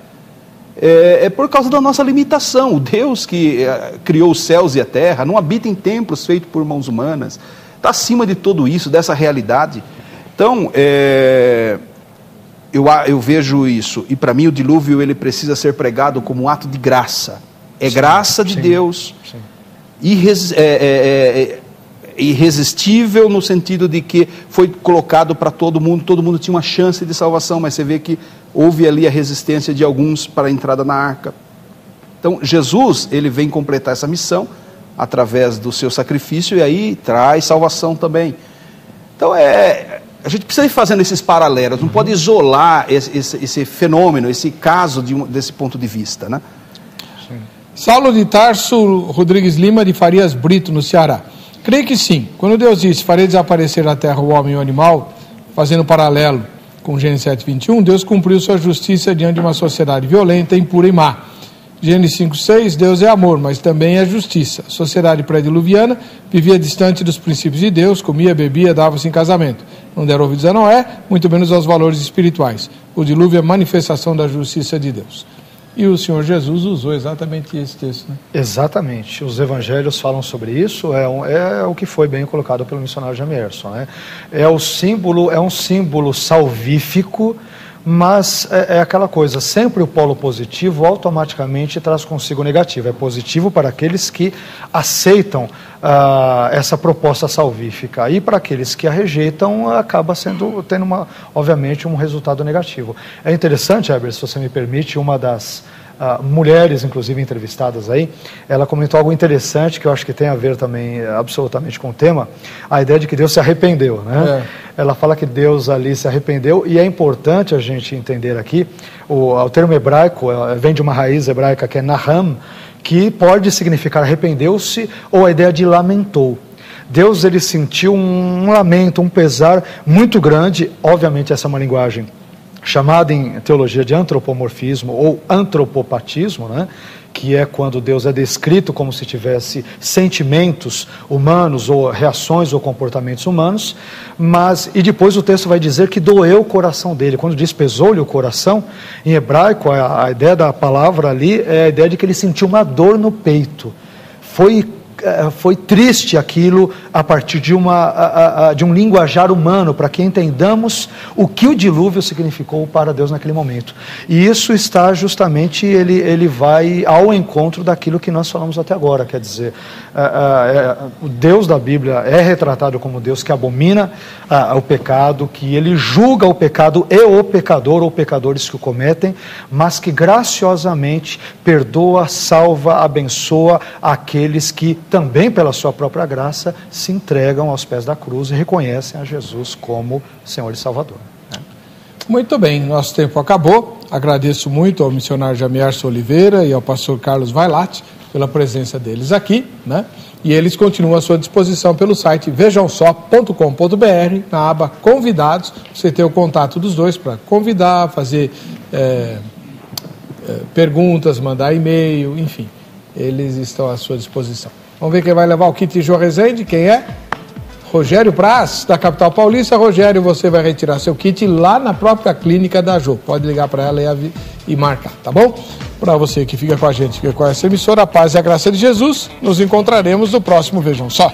é por causa da nossa limitação. O Deus que criou os céus e a terra não habita em templos feitos por mãos humanas. Está acima de tudo isso, dessa realidade. Então, eu vejo isso. E para mim o dilúvio ele precisa ser pregado como um ato de graça. É graça de Deus. Irresistível no sentido de que foi colocado para todo mundo tinha uma chance de salvação, mas você vê que houve ali a resistência de alguns para a entrada na arca. Então Jesus, ele vem completar essa missão através do seu sacrifício e aí traz salvação também. Então a gente precisa ir fazendo esses paralelos, não pode isolar esse fenômeno, esse caso desse ponto de vista, né? Saulo de Tarso Rodrigues Lima de Farias Brito, no Ceará. Creio que sim. Quando Deus disse, farei desaparecer da terra o homem e o animal, fazendo paralelo com Gênesis 7:21, Deus cumpriu sua justiça diante de uma sociedade violenta, impura e má. Gênesis 5:6, Deus é amor, mas também é justiça. A sociedade pré-diluviana vivia distante dos princípios de Deus, comia, bebia, dava-se em casamento. Não deram ouvidos a Noé, muito menos aos valores espirituais. O dilúvio é manifestação da justiça de Deus. E o Senhor Jesus usou exatamente esse texto, né? Exatamente. Os evangelhos falam sobre isso, é o que foi bem colocado pelo missionário Jamierson, né? É um símbolo salvífico, mas é aquela coisa, sempre o polo positivo automaticamente traz consigo o negativo. É positivo para aqueles que aceitam essa proposta salvífica, e para aqueles que a rejeitam acaba tendo obviamente um resultado negativo. É interessante, Heber, se você me permite, uma das mulheres, inclusive entrevistadas aí, ela comentou algo interessante que eu acho que tem a ver também absolutamente com o tema, a ideia de que Deus se arrependeu, né? Ela fala que Deus ali se arrependeu, e é importante a gente entender aqui, o termo hebraico vem de uma raiz hebraica que é naham, que pode significar arrependeu-se, ou a ideia de lamentou. Deus, ele sentiu um lamento, um pesar muito grande. Obviamente essa é uma linguagem chamada em teologia de antropomorfismo ou antropopatismo, né? Que é quando Deus é descrito como se tivesse sentimentos humanos ou reações ou comportamentos humanos, e depois o texto vai dizer que doeu o coração dele. Quando diz pesou-lhe o coração, em hebraico a ideia da palavra ali é a ideia de que ele sentiu uma dor no peito. Foi foi triste aquilo a partir de um linguajar humano, para que entendamos o que o dilúvio significou para Deus naquele momento. E isso está justamente, ele vai ao encontro daquilo que nós falamos até agora, quer dizer, o Deus da Bíblia é retratado como Deus que abomina o pecado, que ele julga o pecado e o pecador ou pecadores que o cometem, mas que graciosamente perdoa, salva, abençoa aqueles que também pela sua própria graça se entregam aos pés da cruz e reconhecem a Jesus como Senhor e Salvador. Muito bem, nosso tempo acabou. Agradeço muito ao missionário Jamierson Oliveira e ao pastor Carlos Vailate pela presença deles aqui, né? E eles continuam à sua disposição pelo site vejamsó.com.br, na aba Convidados. Você tem o contato dos dois para convidar, fazer perguntas, mandar e-mail, enfim. Eles estão à sua disposição. Vamos ver quem vai levar o kit Jô Rezende, quem é? Rogério Praz, da capital paulista. Rogério, você vai retirar seu kit lá na própria clínica da Jô. Pode ligar para ela e marcar, tá bom? Para você que fica com a gente, fica com essa emissora, a paz e a graça de Jesus. Nos encontraremos no próximo Vejam Só.